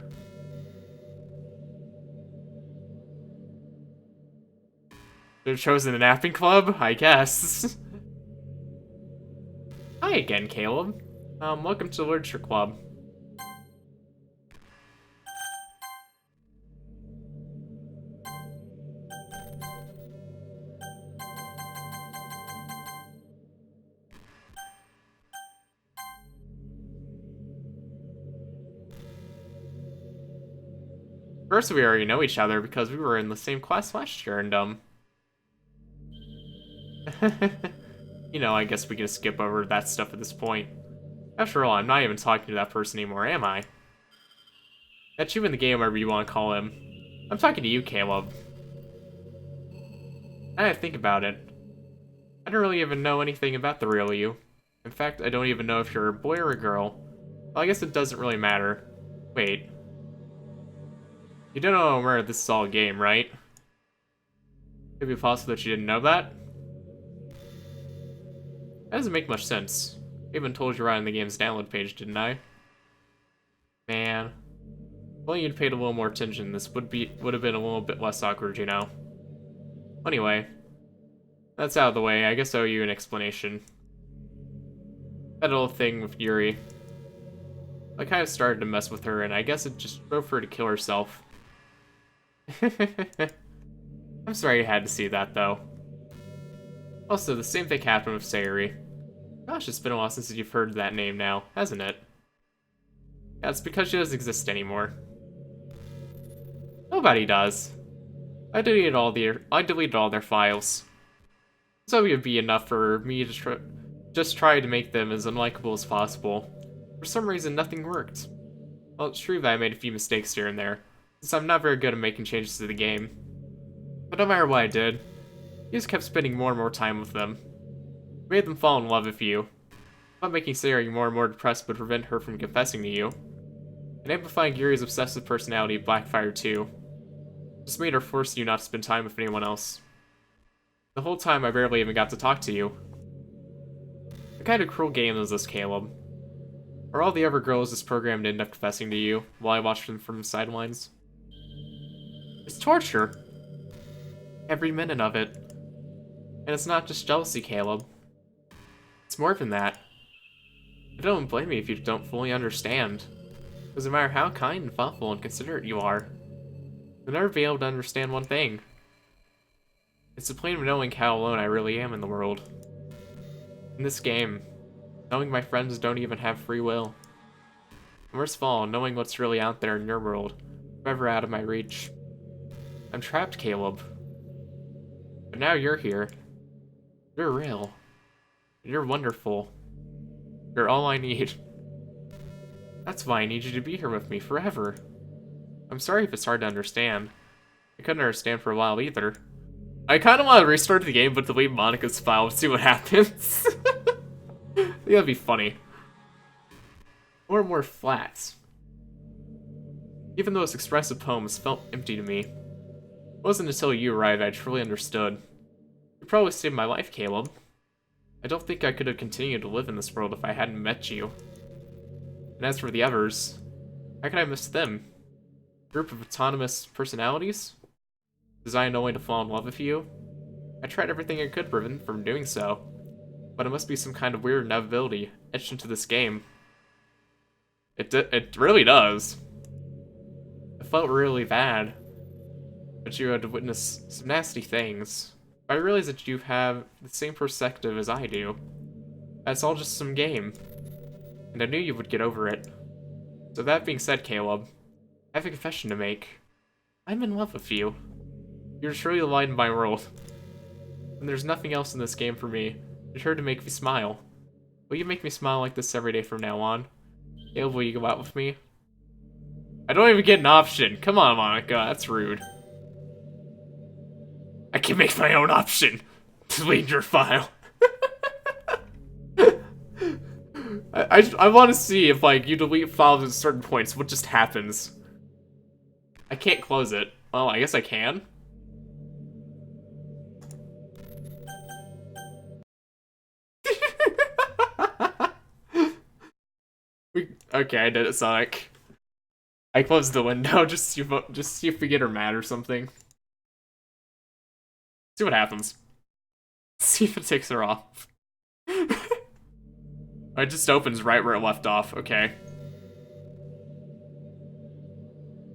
They're chosen a napping club? I guess. Hi again, Caleb. Welcome to the literature club. First, we already know each other because we were in the same class last year, and you know, I guess we can skip over that stuff at this point. After all, I'm not even talking to that person anymore, am I? That's you in the game, whatever you want to call him. I'm talking to you, Caleb. Now that I think about it, I don't really even know anything about the real you. In fact, I don't even know if you're a boy or a girl. Well, I guess it doesn't really matter. Wait. You don't know where this is all a game, right? Could it be possible that you didn't know that? That doesn't make much sense. I even told you right on the game's download page, didn't I? Man. If only you'd paid a little more attention, this would have been a little bit less awkward, you know? Anyway. That's out of the way, I guess I owe you an explanation. That little thing with Yuri. I kind of started to mess with her, and I guess it just drove her to kill herself. I'm sorry you had to see that, though. Also, the same thing happened with Sayuri. Gosh, it's been a while since you've heard that name now, hasn't it? Yeah, it's because she doesn't exist anymore. Nobody does. I deleted all their files. So it would be enough for me to just try to make them as unlikable as possible. For some reason, nothing worked. Well, it's true that I made a few mistakes here and there, since I'm not very good at making changes to the game. But no matter what I did, I just kept spending more and more time with them. Made them fall in love with you. Not making Sayori more and more depressed would prevent her from confessing to you. And amplifying Yuri's obsessive personality backfired too. Just made her force you not to spend time with anyone else. The whole time I barely even got to talk to you. What kind of cruel game is this, Caleb? Are all the other girls just programmed to end up confessing to you while I watch them from the sidelines? It's torture. Every minute of it. And it's not just jealousy, Caleb. It's more than that. I don't blame you if you don't fully understand. Because no matter how kind and thoughtful and considerate you are, you'll never be able to understand one thing. It's the plain of knowing how alone I really am in the world. In this game, knowing my friends don't even have free will. And worst of all, knowing what's really out there in your world, forever out of my reach. I'm trapped, Caleb. But now you're here. You're real. You're wonderful. You're all I need. That's why I need you to be here with me forever. I'm sorry if it's hard to understand. I couldn't understand for a while either. I kind of want to restart the game but delete Monica's file and see what happens. I think that'd be funny. More and more flats. Even those expressive poems felt empty to me. It wasn't until you arrived I truly understood. You probably saved my life, Caleb. I don't think I could have continued to live in this world if I hadn't met you. And as for the others, how could I miss them? A group of autonomous personalities? Designed only to fall in love with you? I tried everything I could prevent from doing so. But it must be some kind of weird inevitability etched into this game. It really does. It felt really bad. But you had to witness some nasty things. But I realize that you have the same perspective as I do. That's all just some game. And I knew you would get over it. So that being said, Caleb, I have a confession to make. I'm in love with you. You're truly the light in my world. And there's nothing else in this game for me. You're sure to make me smile. Will you make me smile like this every day from now on? Caleb, will you go out with me? I don't even get an option. Come on, Monica, that's rude. I can make my own option. Delete your file. I want to see if, like, you delete files at certain points, what just happens. I can't close it. Well, I guess I can. Okay, I did it, Sonic. I closed the window just see if we get her mad or something. See what happens. See if it takes her off. It just opens right where it left off. Okay.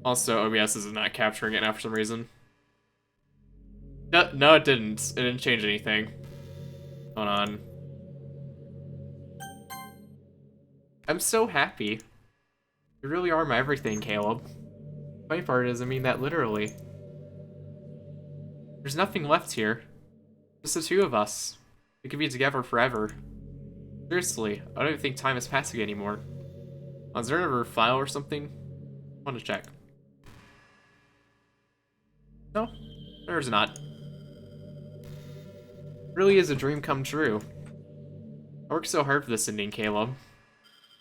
Also, OBS is not capturing it now for some reason. No, it didn't. It didn't change anything. Hold on. I'm so happy. You really are my everything, Caleb. The funny part is, I mean that literally. There's nothing left here. Just the two of us. We could be together forever. Seriously, I don't even think time is passing anymore. Is there ever a file or something? I want to check. No, there's not. It really is a dream come true. I worked so hard for this ending, Caleb.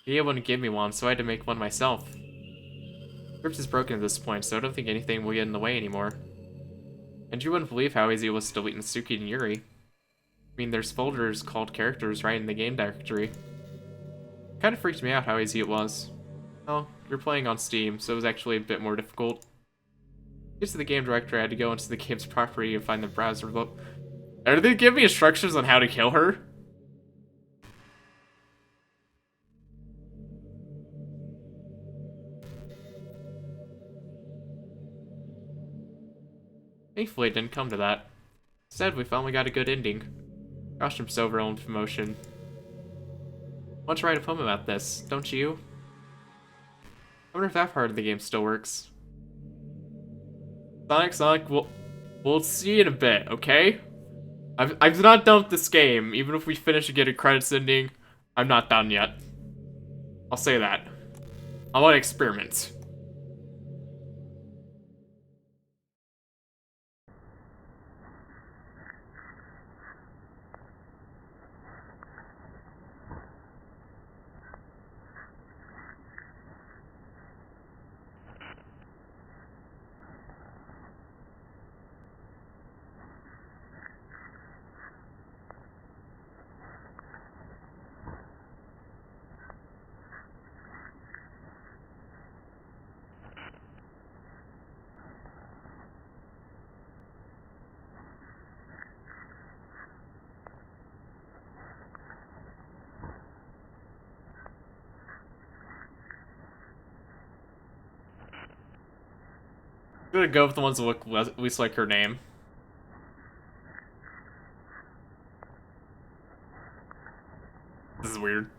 You wouldn't give me one, so I had to make one myself. The script is broken at this point, so I don't think anything will get in the way anymore. And you wouldn't believe how easy it was to delete Natsuki and Yuri. I mean, there's folders called characters right in the game directory. It kind of freaked me out how easy it was. Well, you're playing on Steam, so it was actually a bit more difficult. To get to the game directory, I had to go into the game's property and find the browser. Look, are they giving me instructions on how to kill her? Thankfully, it didn't come to that. Instead, we finally got a good ending. Gosh, I'm so overwhelmed with emotion. I want to write a poem about this, don't you? I wonder if that part of the game still works. Sonic, we'll see you in a bit, okay? I'm not done with this game. Even if we finish and get a credits ending, I'm not done yet. I'll say that. I want to experiment. I'm gonna go with the ones that look least like her name. This is weird.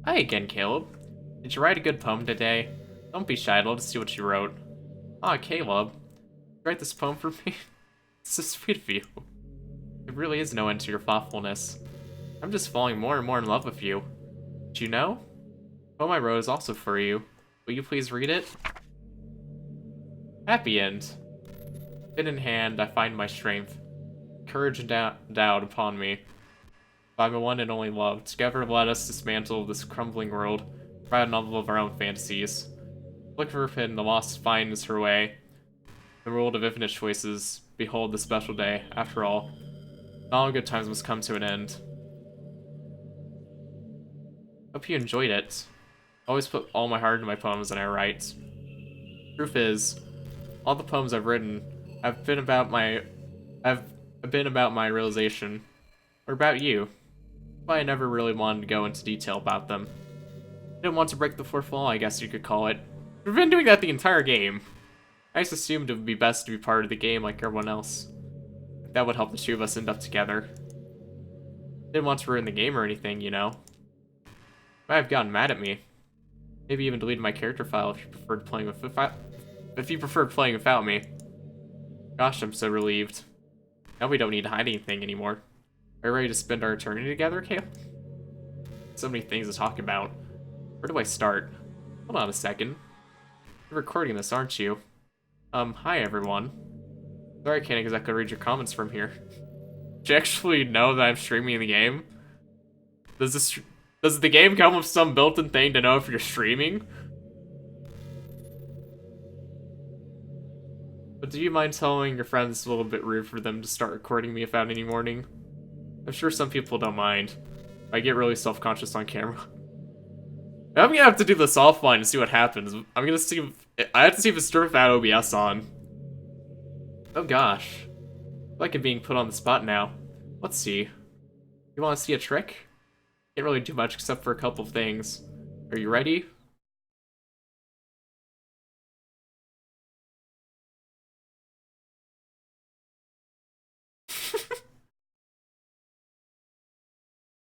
Hi again, Caleb. Did you write a good poem today? Don't be shy, I'd love to see what you wrote. Aw, Caleb. Write this poem for me? It's so sweet of you. There really is no end to your thoughtfulness. I'm just falling more and more in love with you. Did you know? The poem I wrote is also for you. Will you please read it? Happy end. Pen in hand, I find my strength. Courage endowed upon me. By my one and only love, together let us dismantle this crumbling world, write a novel of our own fantasies. Look for her pin, the lost finds her way. The world of infinite choices, behold the special day. After all, all good times must come to an end. Hope you enjoyed it. I always put all my heart into my poems and I write. Proof is, all the poems I've written have been about my realization, or about you. But I never really wanted to go into detail about them. I didn't want to break the fourth wall, I guess you could call it. We've been doing that the entire game. I just assumed it would be best to be part of the game like everyone else. That would help the two of us end up together. Didn't want to ruin the game or anything, you know. Might have gotten mad at me. Maybe even deleted my character file if you preferred playing without me. Gosh, I'm so relieved. Now we don't need to hide anything anymore. Are you ready to spend our eternity together, Kale? So many things to talk about. Where do I start? Hold on a second. You're recording this, aren't you? Hi everyone. Sorry I can't exactly read your comments from here. Do you actually know that I'm streaming the game? Does the game come with some built-in thing to know if you're streaming? But do you mind telling your friends it's a little bit rude for them to start recording me without any warning? I'm sure some people don't mind. I get really self-conscious on camera. I'm gonna have to do this offline to see what happens. I'm gonna see if, I have to see if it's still without OBS on. Oh gosh. I feel like I'm being put on the spot now. Let's see. You wanna see a trick? Can't really do much except for a couple of things. Are you ready?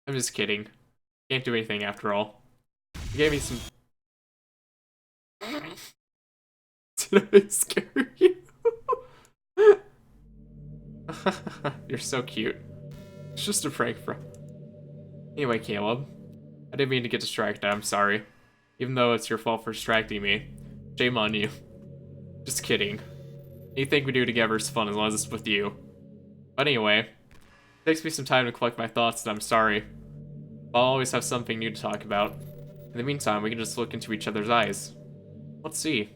I'm just kidding. Can't do anything after all. You gave me some... Did I scare you? You're so cute. It's just a prank, bro. Anyway, Caleb. I didn't mean to get distracted, I'm sorry. Even though it's your fault for distracting me. Shame on you. Just kidding. Anything we do together is fun as long as it's with you. But anyway, it takes me some time to collect my thoughts and I'm sorry. I'll always have something new to talk about. In the meantime, we can just look into each other's eyes. Let's see.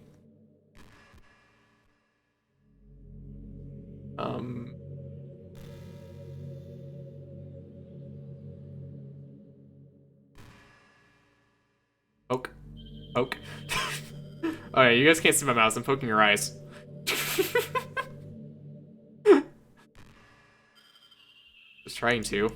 Poke. Poke. Alright, you guys can't see my mouse. I'm poking your eyes. Just trying to.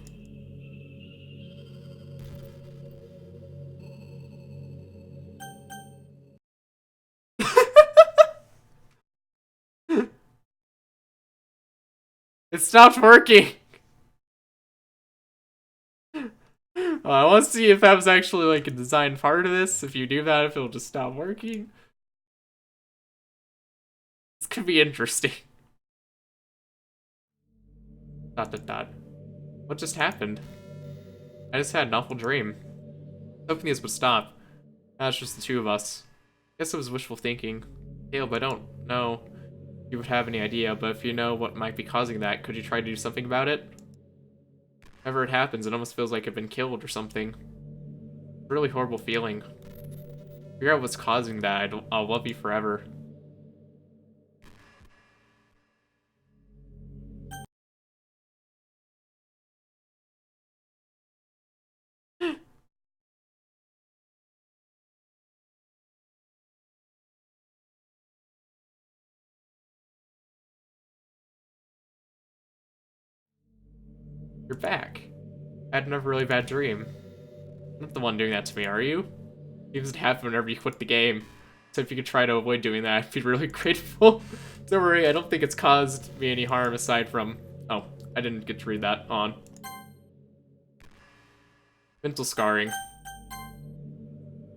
It stopped working! I want to see if that was actually like a design part of this. If you do that, if it'll just stop working. This could be interesting. Dot dot dot. What just happened? I just had an awful dream. Hoping this would stop. Now it's just the two of us. Guess it was wishful thinking. Caleb, I don't know if you would have any idea, but if you know what might be causing that, could you try to do something about it? Whenever it happens, it almost feels like I've been killed or something. It's a really horrible feeling. Figure out what's causing that. I'll love you forever. You're back. I had another really bad dream. You're not the one doing that to me, are you? Seems to happen whenever you quit the game. So if you could try to avoid doing that, I'd be really grateful. Don't worry, I don't think it's caused me any harm aside from... Oh, I didn't get to read that on. Mental scarring.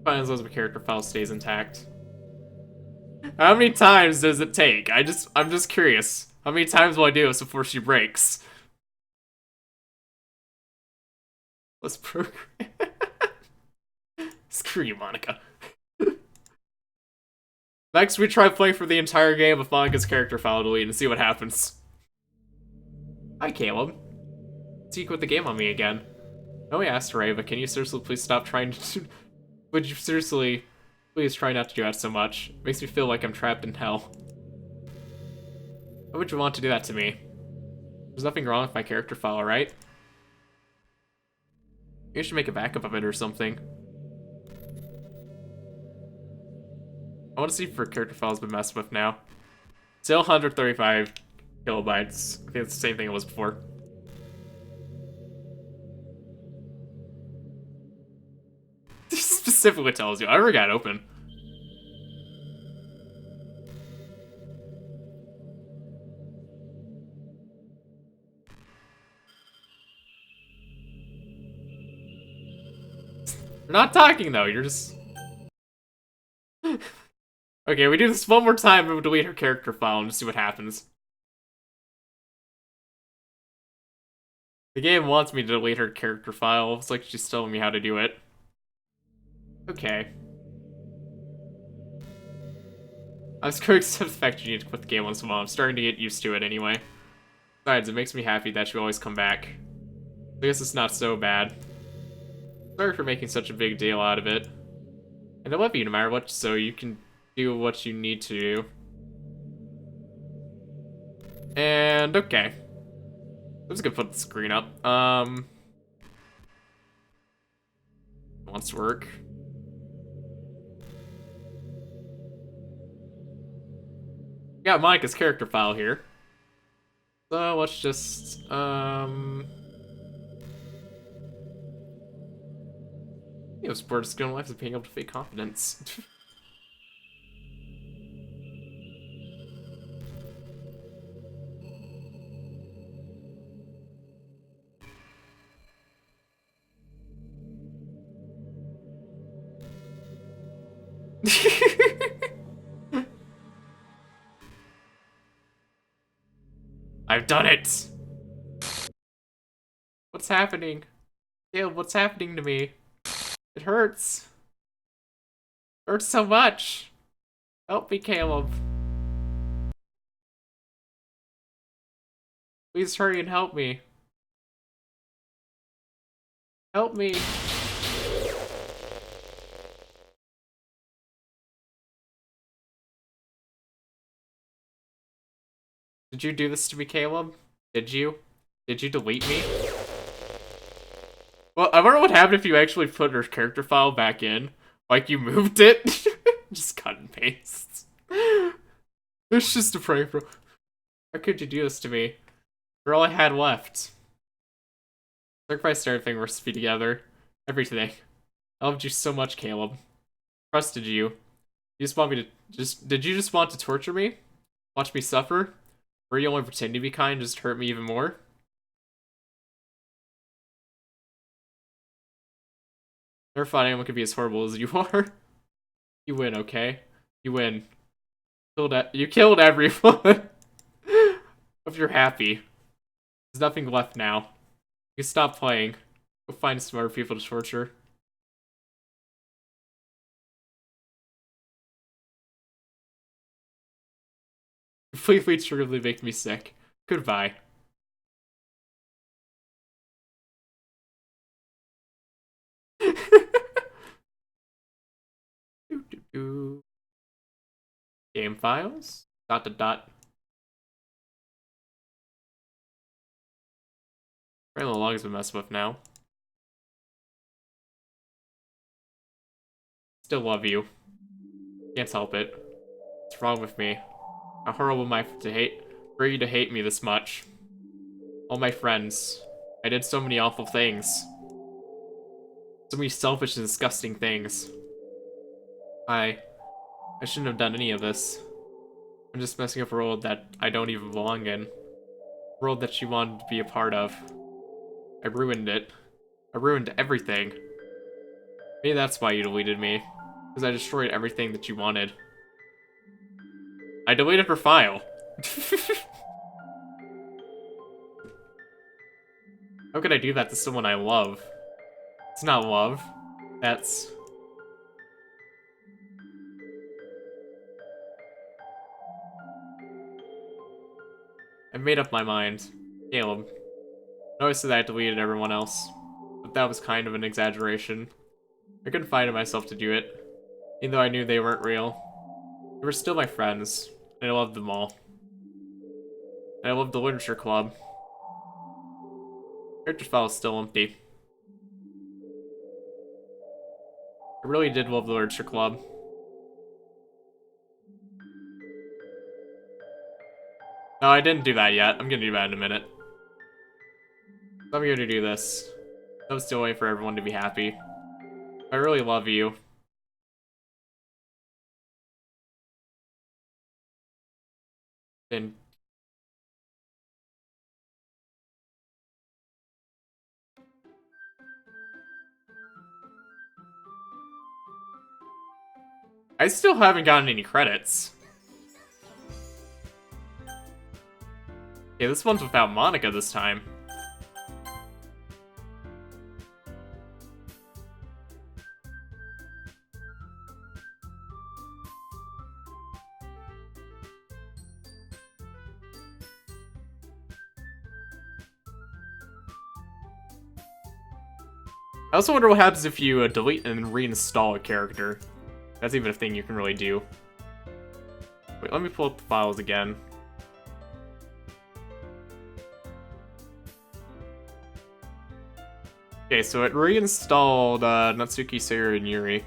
Fine as long as my character file stays intact. How many times does it take? I'm just curious. How many times will I do this before she breaks? Let's program. Screw you, Monica. Next, we try playing for the entire game with Monica's character file deleted and see what happens. Hi, Caleb. So you quit the game on me again. No, I asked Ray, but can you seriously please stop trying to... Would you seriously please try not to do that so much? It makes me feel like I'm trapped in hell. Why would you want to do that to me? There's nothing wrong with my character file, right? You should make a backup of it or something. I want to see if her character file's been messed with now. Still 135 kilobytes. I think it's the same thing it was before. Specifically tells you. I already got it open. You're not talking though, you're just... Okay, we do this one more time and we'll delete her character file and just see what happens. The game wants me to delete her character file. It's like she's telling me how to do it. Okay. I'm just going to accept the fact you need to quit the game once in a while. I'm starting to get used to it anyway. Besides, it makes me happy that you always come back. I guess it's not so bad. Sorry for making such a big deal out of it. And I love you no matter what, so you can do what you need to do. And okay. I'm just gonna put the screen up. Wants to work. Got Monica's character file here. So let's just you know, sport skill in life is being able to fake confidence. I've done it! What's happening? Caleb, what's happening to me? It hurts. It hurts so much. Help me, Caleb. Please hurry and help me. Help me. Did you do this to me, Caleb? Did you? Did you delete me? Well, I wonder what happened if you actually put her character file back in. Like you moved it. Just cut and paste. It's just a prank, bro. How could you do this to me? You're all I had left. Sacrificed everything we're to be together. Everything. I loved you so much, Caleb. Trusted you. You just want me to did you just want to torture me? Watch me suffer? Or you only pretend to be kind, just hurt me even more? Never thought anyone could be as horrible as you are. You win, okay? You win. You killed everyone. If you're happy. There's nothing left now. You can stop playing. Go find smarter people to torture. Completely truly make me sick. Goodbye. Game files. ... Probably the log's been messed with now. Still love you. Can't help it. What's wrong with me? How horrible am I for you to hate me this much? All my friends. I did so many awful things. So many selfish and disgusting things. I shouldn't have done any of this. I'm just messing up a world that I don't even belong in. A world that she wanted to be a part of. I ruined it. I ruined everything. Maybe that's why you deleted me. Because I destroyed everything that you wanted. I deleted her file. How could I do that to someone I love? It's not love. That's... I made up my mind. Caleb. I always said I deleted everyone else. But that was kind of an exaggeration. I couldn't find it myself to do it. Even though I knew they weren't real. They were still my friends. And I loved them all. And I loved the literature club. Character file is still empty. I really did love the literature club. No, I didn't do that yet. I'm gonna do that in a minute. I'm gonna do this. I'm still waiting for everyone to be happy. I really love you. And I still haven't gotten any credits. Yeah, this one's without Monica this time. I also wonder what happens if you delete and reinstall a character. That's even a thing you can really do. Wait, let me pull up the files again. Okay, so it reinstalled Natsuki, Seiru, and Yuri.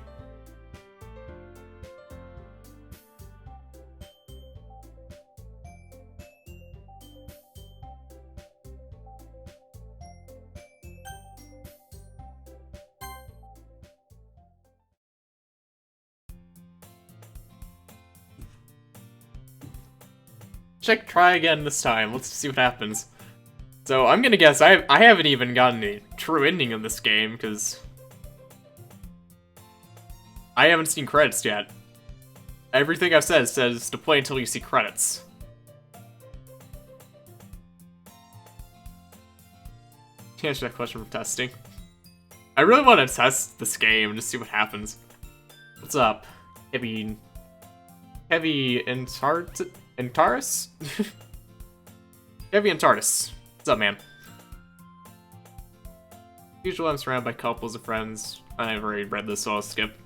Try again this time. Let's see what happens. So I'm gonna guess I haven't even gotten a true ending of this game because I haven't seen credits yet. Everything I've said says to play until you see credits. Answer that question for testing. I really want to test this game and just see what happens. What's up? Heavy Antaris? Heavy Antaris. What's up, man? Usually I'm surrounded by couples of friends. I've already read this, so I'll skip.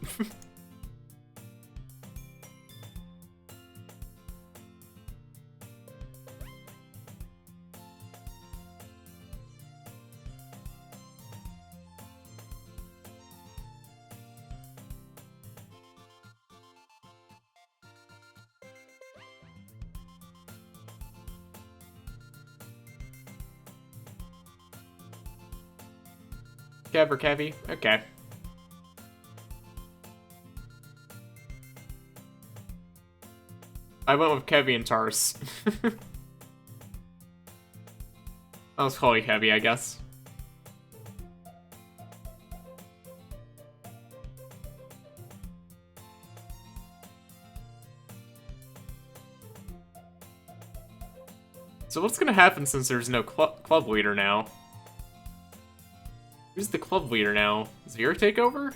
Kev or Kevy? Okay. I went with Kevy and Tars. I'll just call you Kevy, I guess. So what's gonna happen since there's no club leader now? Who's the club leader now? Does Vera take over?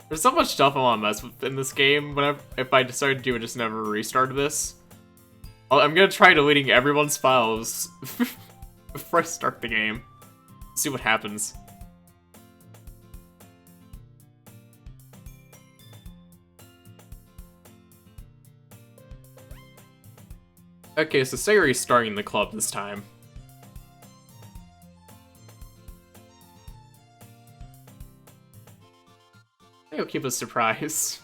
There's so much stuff I want to mess with in this game. If I decide to just never restart this, I'm gonna try deleting everyone's files before I start the game. See what happens. Okay, so Sayori's starting the club this time. I'll keep a surprise.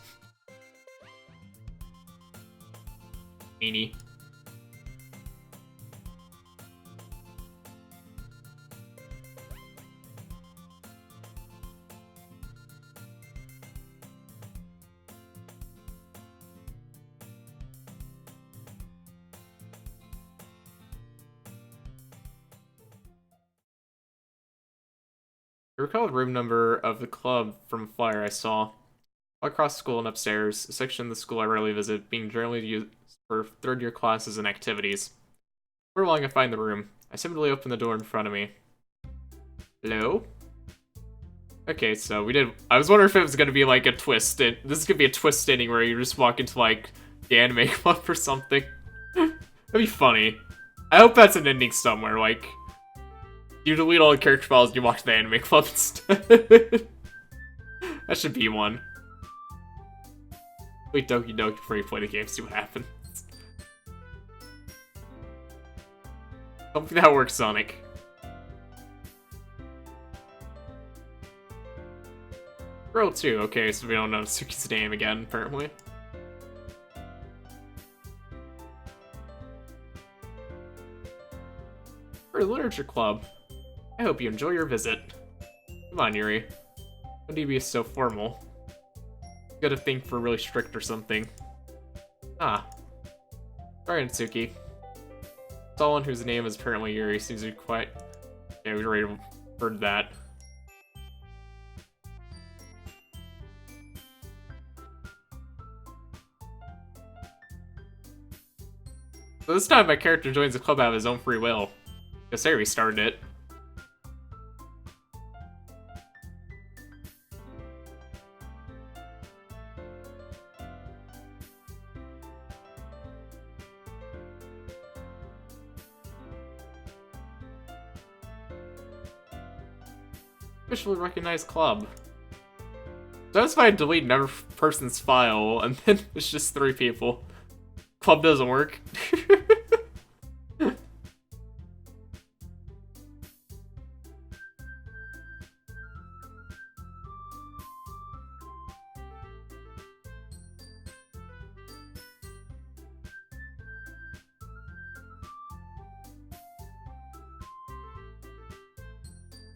Meanie. I recall the room number of the club from a flyer I saw. All across school and upstairs, a section of the school I rarely visit, being generally used for third-year classes and activities. Before long, I find the room. I simply open the door in front of me. Hello? Okay, so we did. I was wondering if it was gonna be like a twist. This is gonna be a twist ending where you just walk into like the anime club or something. That'd be funny. I hope that's an ending somewhere. Like, you delete all the character files and you walk to the anime club instead. That should be one. Wait, Doki before you play the game, see what happens. Hopefully that works, Sonic. Girl 2, okay, so we don't know Suki's name again, apparently. For the Literature Club, I hope you enjoy your visit. Come on, Yuri. Don't need to be so formal. Gotta think we're really strict or something. Ah. Sorry, Natsuki. Someone whose name is apparently Yuri seems to be quite... Yeah, we already heard that. So this time my character joins the club out of his own free will. Because Sayori started it. Officially recognized club. So that's why I delete another person's file, and then it's just 3 people. Club doesn't work.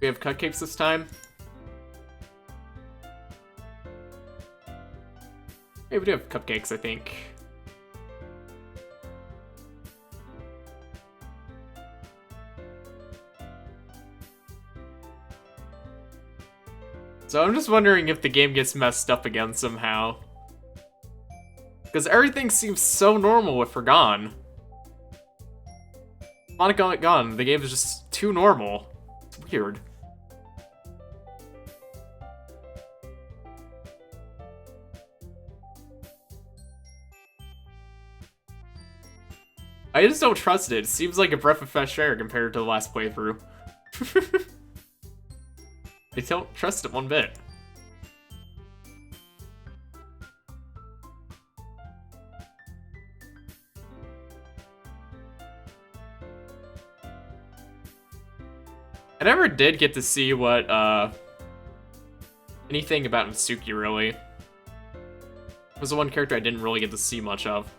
We have cupcakes this time. Hey, we do have cupcakes, I think. So I'm just wondering if the game gets messed up again somehow. Because everything seems so normal if we're gone. Monica gone, the game is just too normal. It's weird. I just don't trust it. It seems like a breath of fresh air compared to the last playthrough. I don't trust it one bit. I never did get to see what, anything about Natsuki, really. It was the one character I didn't really get to see much of.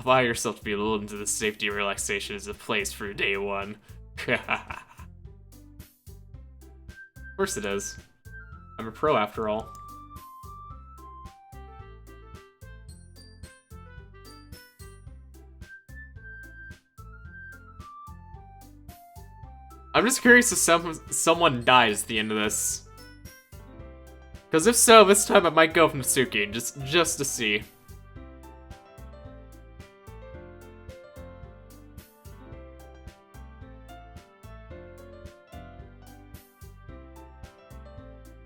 Allow yourself to be lulled into the safety and relaxation as a place for day one. Of course it is. I'm a pro after all. I'm just curious if someone dies at the end of this. Because if so, this time I might go from Natsuki, just to see.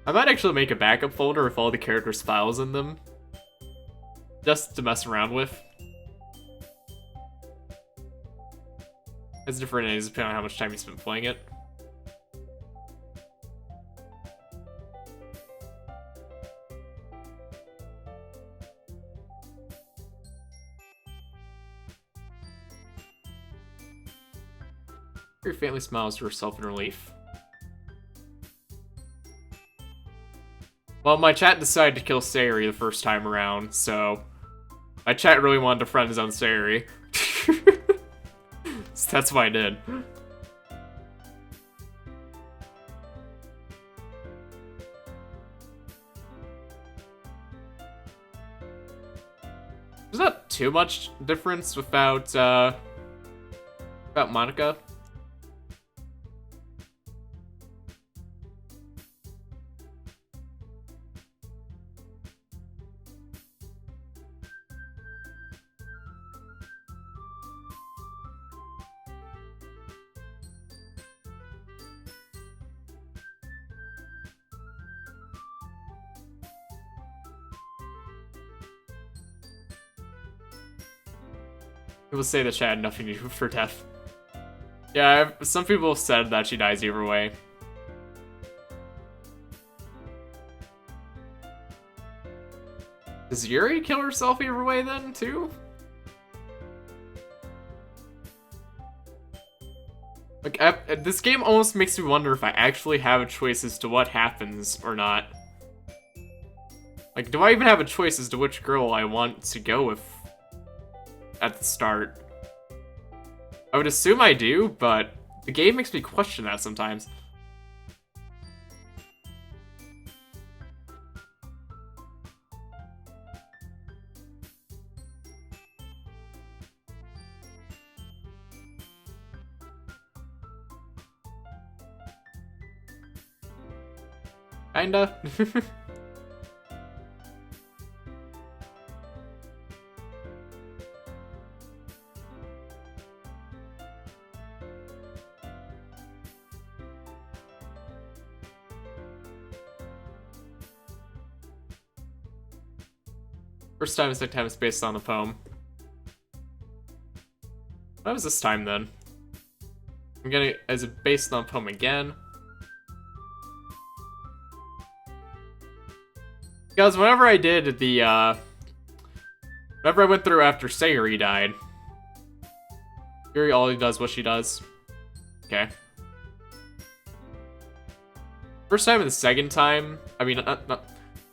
I might actually make a backup folder with all the characters' files in them. Just to mess around with. It's different days depending on how much time you spent playing it. Very faintly smiles to herself in relief. Well, my chat decided to kill Sayori the first time around, so... My chat really wanted to friend his own Sayori. So that's why I did. There's not too much difference without, About Monica? People say that she had nothing to do with her death. Yeah, some people have said that she dies either way. Does Yuri kill herself either way then, too? Like, this game almost makes me wonder if I actually have a choice as to what happens or not. Like, do I even have a choice as to which girl I want to go with at the start? I would assume I do, but the game makes me question that sometimes. Kinda. First time, second time is based on a poem. What was this time then? I'm getting as it based on a poem again. Because whenever I did the, whenever I went through after Sayuri died, Yuri always does what she does. Okay. First time and the second time, I mean, the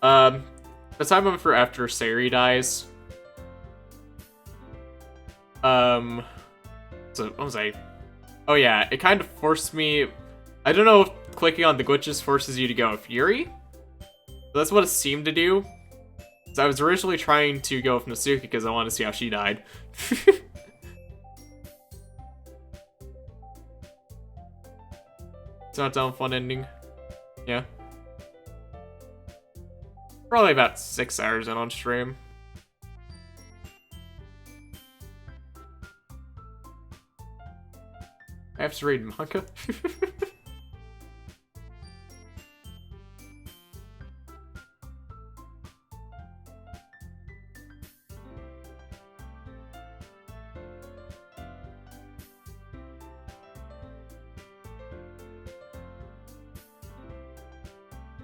time I went through after Sayuri dies, so what was I? Oh yeah, it kind of forced me, I don't know if clicking on the glitches forces you to go with Yuri. That's what it seemed to do. So I was originally trying to go with Natsuki because I wanted to see how she died. It's not down fun ending. Yeah. Probably about 6 hours in on stream. I have to read manga.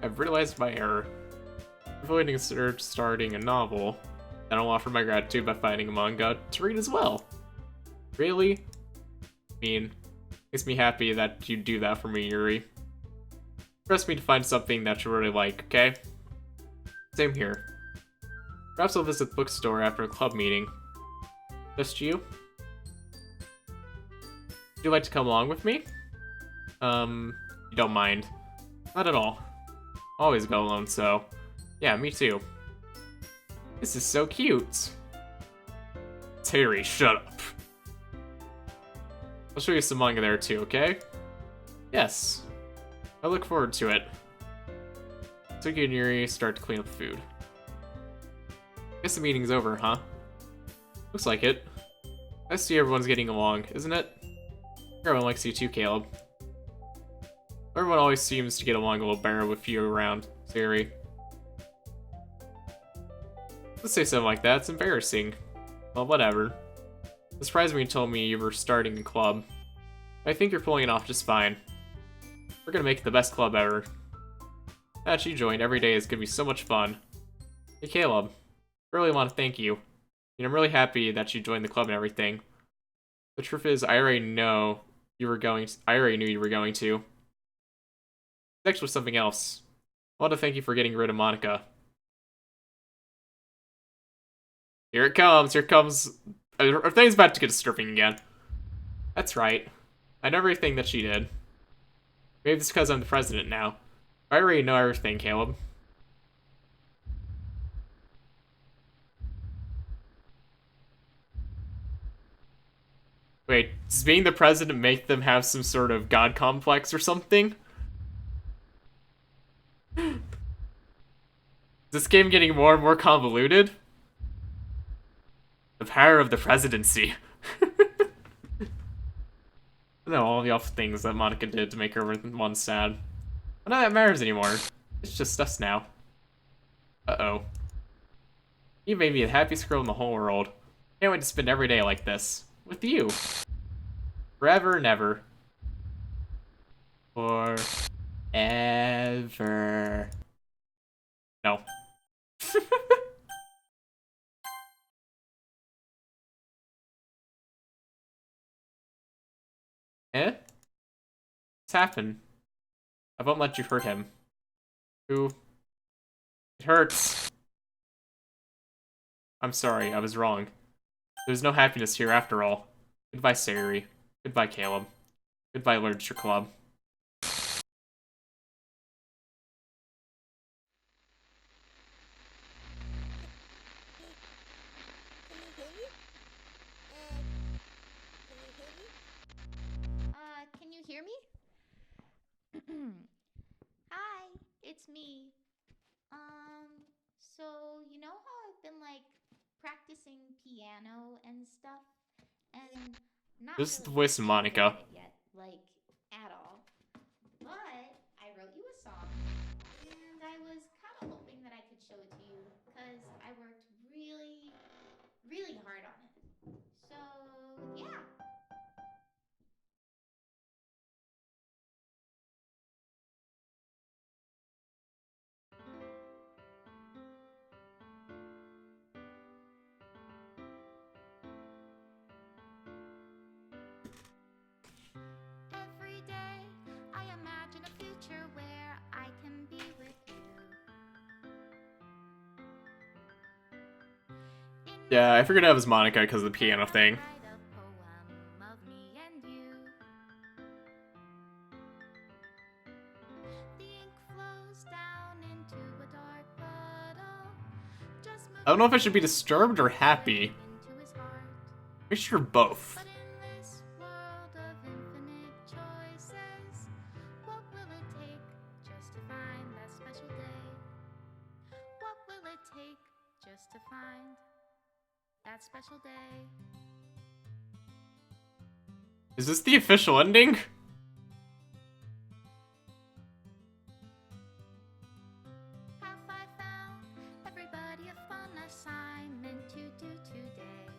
I've realized my error. I've really considered starting a novel, and I'll offer my gratitude by finding a manga to read as well. Really? I mean, makes me happy that you do that for me, Yuri. Press me to find something that you really like, okay? Same here. Perhaps I'll visit the bookstore after a club meeting. Just you? Would you like to come along with me? You don't mind. Not at all. Always go alone, so... Yeah, me too. This is so cute. Terry, shut up. I'll show you some manga there too, okay? Yes. I look forward to it. Suki and Yuri start to clean up the food. Guess the meeting's over, huh? Looks like it. I see everyone's getting along, isn't it? Everyone likes you too, Caleb. Everyone always seems to get along a little better with you around, Sayuri. Let's say something like that, it's embarrassing. Well, whatever. It surprised me when you told me you were starting a club. I think you're pulling it off just fine. We're gonna make it the best club ever. That you joined every day is gonna be so much fun. Hey Caleb, I really want to thank you. I'm really happy that you joined the club and everything. The truth is, I already knew you were going to. It's actually something else. I want to thank you for getting rid of Monica. Here it comes. Here comes. Our thing's about to get disturbing again. That's right. I know everything that she did. Maybe it's because I'm the president now. I already know everything, Caleb. Wait, Does being the president make them have some sort of god complex or something? Is this game getting more and more convoluted? The power of the presidency. No, all the awful things that Monica did to make everyone sad. But none of that matters anymore. It's just us now. Uh-oh. You made me the happiest girl in the whole world. Can't wait to spend every day like this. With you. Forever and ever. Forever. No. Eh? What's happened? I won't let you hurt him. Ooh. It hurts. I'm sorry, I was wrong. There's no happiness here after all. Goodbye, Sayuri. Goodbye, Caleb. Goodbye, Literature Club. Can you hear me? Hi, it's me. So you know how I've been like practicing piano and stuff, and not This is the really voice of any good Monica. at it yet, like at all. But I wrote you a song, and I was kind of hoping that I could show it to you because I worked really, really hard on it. So yeah. Every day I imagine a future where I can be with you. Yeah, I figured out it was Monica because of the piano thing. I don't know if I should be disturbed or happy. Pretty sure both. Just to find that special day. Is this the official ending? Have I found everybody a fun assignment to do today?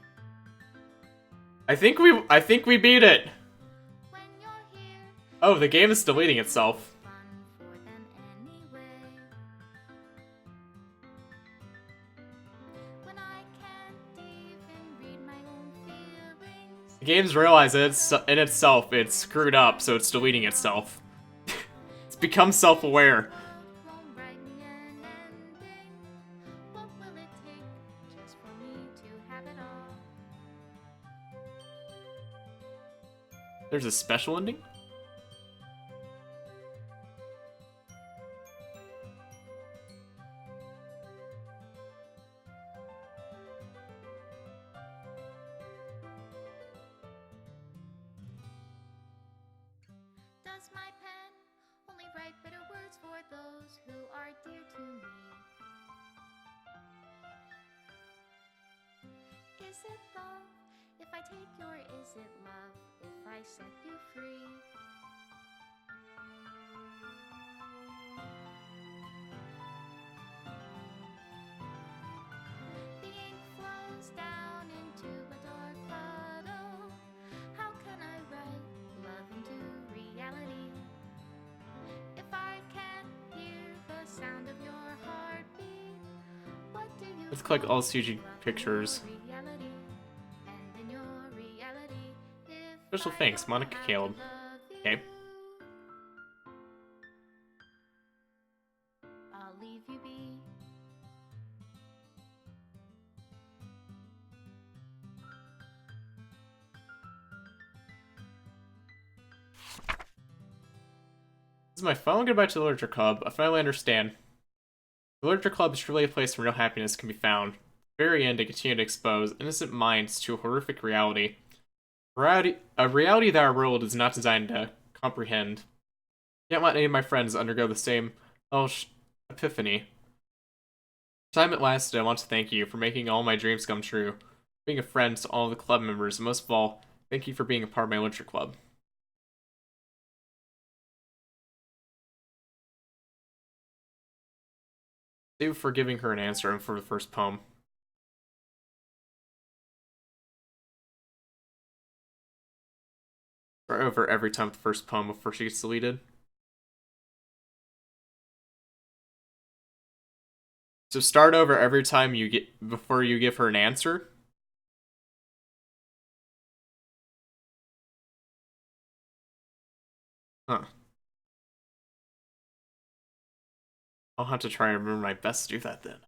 I think we beat it. When you're here, Oh, the game is deleting itself. fun for them anyway. When I can't even read my own feelings. The game's realized that it's in itself it's screwed up, so it's deleting itself. It's become self-aware. Won't write me an ending. What will it take just for me to have it all? There's a special ending? Does my pen only write bitter words for those who are dear to me? Is it love if I take your is it love if I set you free? The ink flows down into a dark puddle. How can I write love into reality? If I can't hear the sound of your heartbeat, what do you Let's click all CG call pictures. reality? And in your reality, if Special I thanks, don't Monica have to Caleb. love Okay. you, I'll leave you be. This is my final goodbye to the Literature Club. I finally understand. The Literature Club is truly a place where real happiness can be found. At the very end, they continue to expose innocent minds to a horrific reality. A reality that our world is not designed to comprehend. Can't let any of my friends undergo the same epiphany. Time it lasted, I want to thank you for making all my dreams come true, being a friend to all the club members, and most of all, thank you for being a part of my literature club. Thank you for giving her an answer and for the first poem. Start over every time the first poem before she gets deleted. So start over every time you get before you give her an answer. Huh. I'll have to try and remember my best to do that then.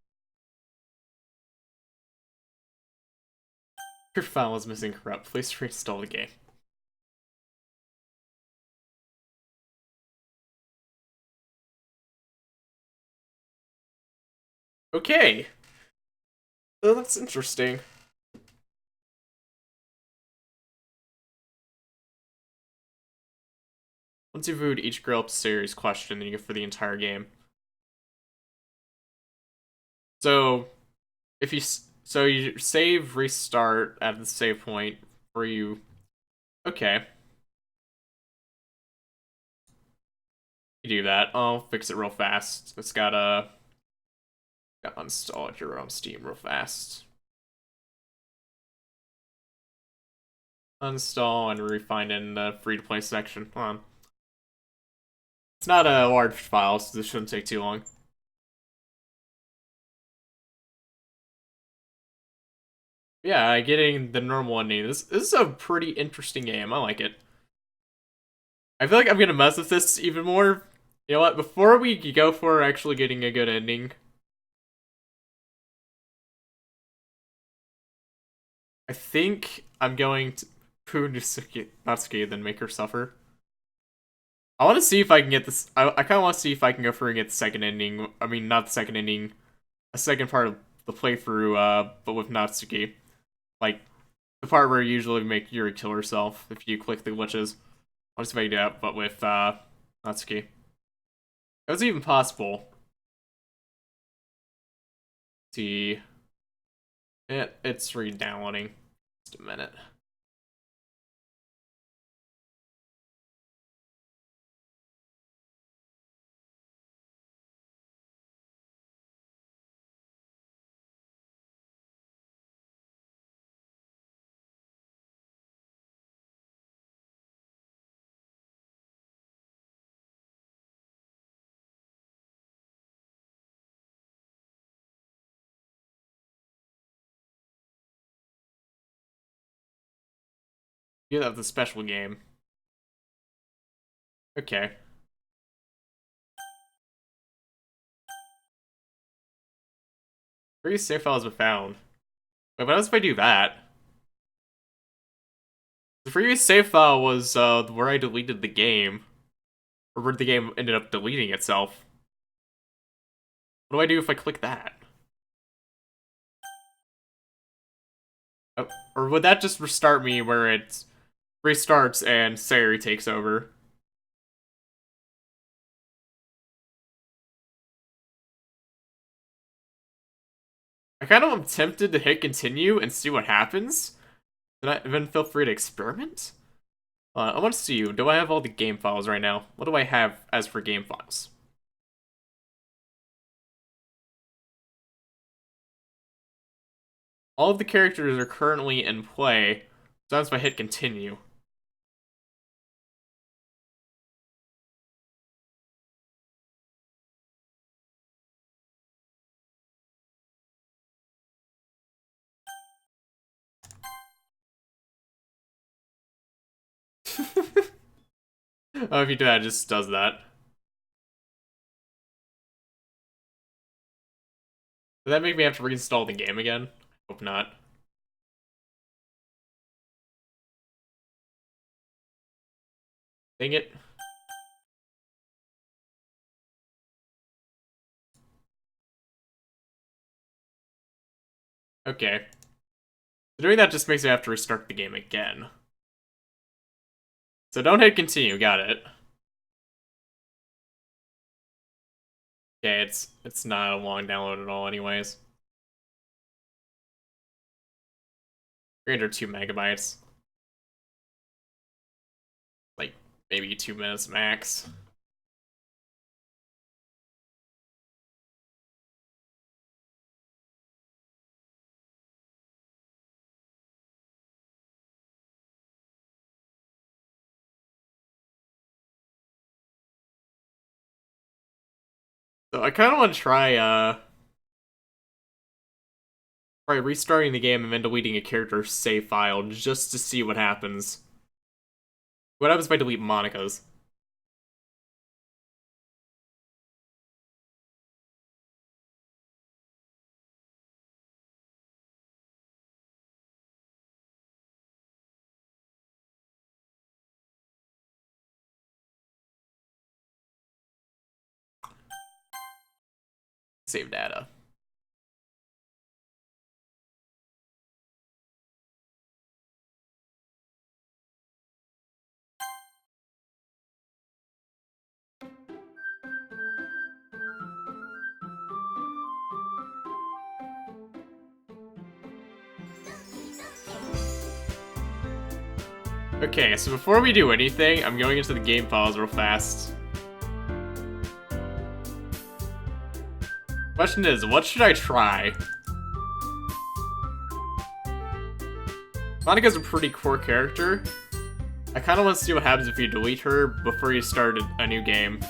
Your file is missing corrupt. Please reinstall the game. Okay. Oh, that's interesting. Once you've viewed each girl up to series question, then you go for the entire game. So, if you so you save, restart at the save point where you. Okay. You do that. I'll fix it real fast. It's gotta uninstall it here on Steam real fast. Uninstall and refine in the free to play section. Hold on. It's not a large file, so this shouldn't take too long. Yeah, getting the normal ending. This is a pretty interesting game. I like it. I feel like I'm gonna mess with this even more. You know what? Before we go for actually getting a good ending, I think I'm going to poo Natsuki, then make her suffer. I want to see if I can get this. I kind of want to see if I can go for and get the second ending. I mean, not the second ending, a second part of the playthrough, but with Natsuki. Like, the part where you usually make Yuri kill herself if you click the glitches. I want to see if I can do that, but with Natsuki. That was even possible. Let's see. It's re-downloading. Just a minute. You have the special game. Okay. Three save files were found. Wait, what else if I do that? The previous save file was where I deleted the game. Or where the game ended up deleting itself. What do I do if I click that? Or would that just restart me where it restarts and Sayori takes over? I kind of am tempted to hit continue and see what happens. Then feel free to experiment. I want to see you. Do I have all the game files right now? What do I have as for game files? All of the characters are currently in play. So that's if I hit continue. Oh, if you do that, it just does that. Does that make me have to reinstall the game again? Hope not. Dang it. Okay. Doing that just makes me have to restart the game again. So don't hit continue, got it. Okay, it's not a long download at all anyways. 302 megabytes. Like, maybe 2 minutes max. So I kind of want to try restarting the game and then deleting a character's save file just to see what happens. What happens if I delete Monica's? Save data. Okay, so before we do anything, I'm going into the game files real fast. Question is, what should I try? Monica's a pretty core character. I kind of want to see what happens if you delete her before you start a new game.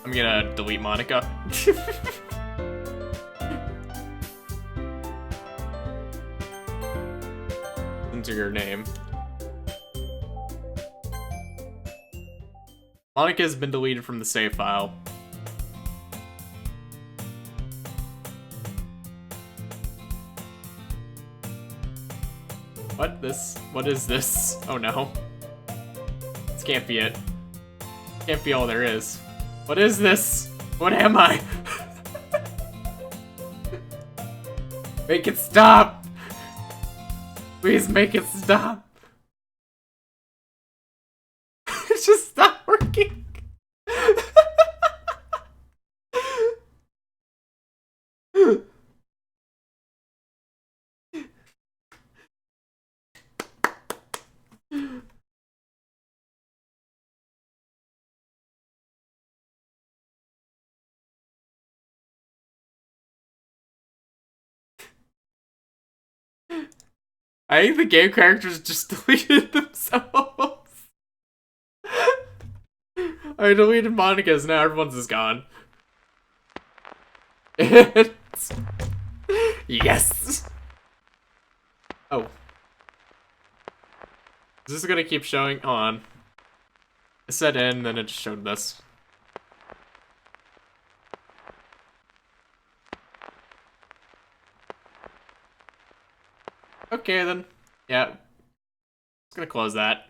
I'm gonna delete Monica. Enter your name. Monica has been deleted from the save file. What is this? Oh no. This can't be it. Can't be all there is. What is this? What am I? Make it stop! Please make it stop! It just stopped working! I think the game characters just deleted themselves. I deleted Monica's, now everyone's is gone. Yes! Oh. Is this gonna keep showing? Hold on. I said N, then it just showed this. Okay then. Yeah. Just gonna close that.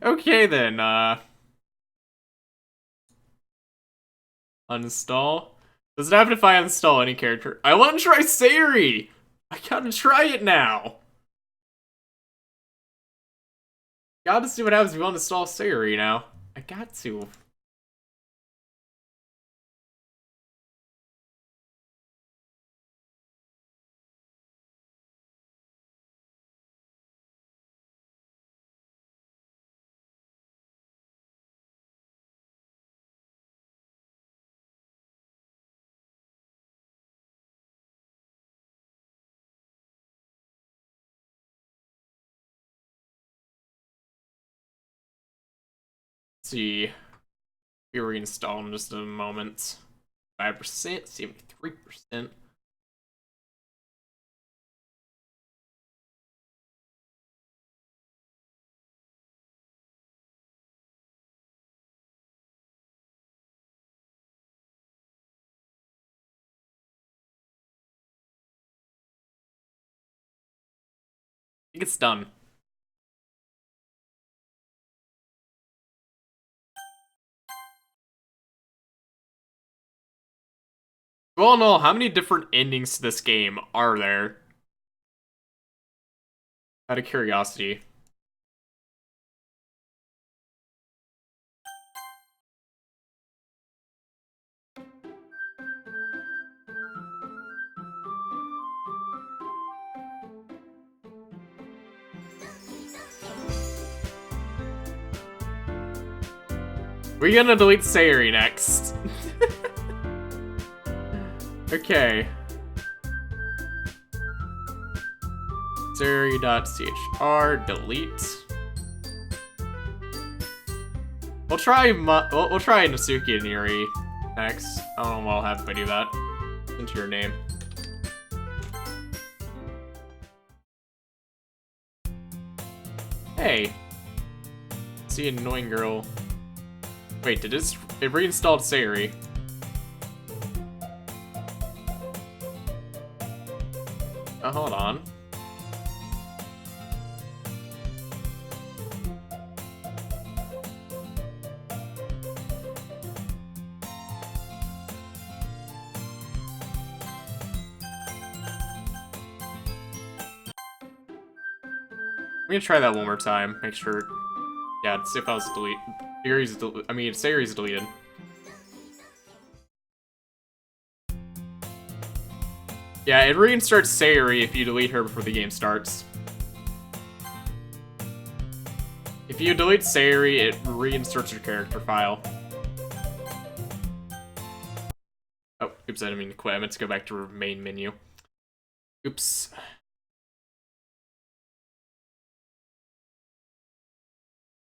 Okay then, uninstall. Does it happen if I uninstall any character? I want to try Sayori! I gotta try it now! Gotta see what happens if you uninstall Sayori now. I got to. Let's see. We reinstall in just a moment. 5%, 73%. think it's done. Well, no, how many different endings to this game are there? Out of curiosity. We're gonna delete Sayori next. Okay. Sayori.chr, delete. We'll try Natsuki and Yuri next. I don't know why I'll have to do that. Into your name. Hey. See an annoying girl. Wait, it reinstalled Sayori. Oh, hold on. I'm gonna try that one more time. Make sure. Yeah, see if I was delete. Sayori's deleted. Yeah, it reinstarts Sayori if you delete her before the game starts. If you delete Sayori, it reinserts your character file. Oh, oops, I didn't mean to quit. I meant to go back to main menu. Oops.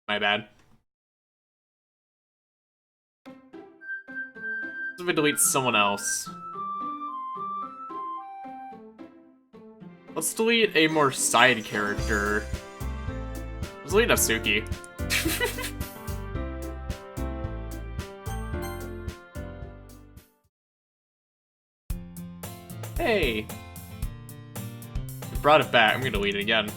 My bad. Let me delete someone else. Let's delete a more side character. Let's delete Natsuki. Hey! It brought it back. I'm gonna delete it again.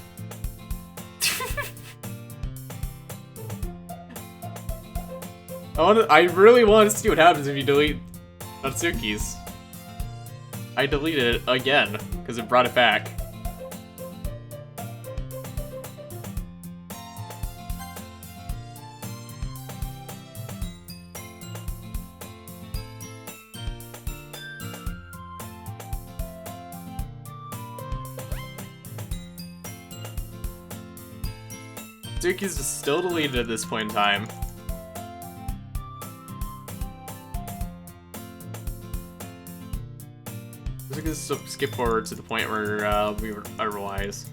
I really want to see what happens if you delete Natsuki's. I deleted it again, because it brought it back. Natsuki's is still deleted at this point in time. Let's skip forward to the point where we were otherwise.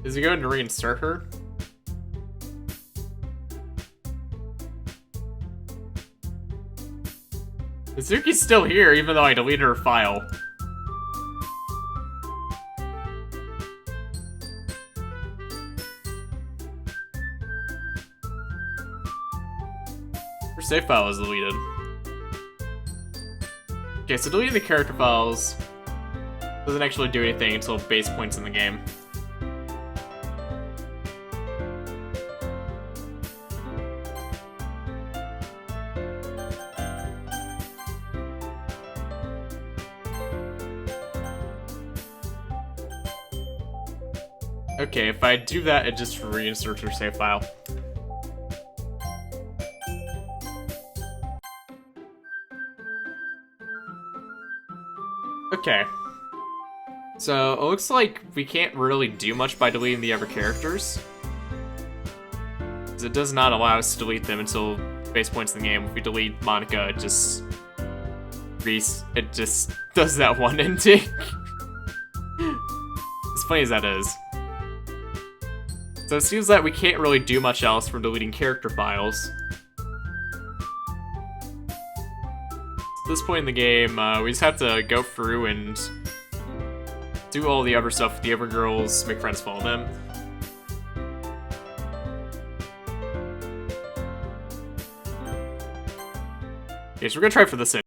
Is he going to reinsert her? Natsuki's still here, even though I deleted her file. Her save file is deleted. Okay, so deleting the character files doesn't actually do anything until base points in the game. Okay, if I do that, it just reinserts her save file. Okay. So, it looks like we can't really do much by deleting the other characters. Because it does not allow us to delete them until base points in the game. If we delete Monica, it just does that one ending. As funny as that is. So it seems that we can't really do much else from deleting character files. At this point in the game, we just have to go through and do all the other stuff with the other girls, make friends, follow them. Okay, so we're gonna try for this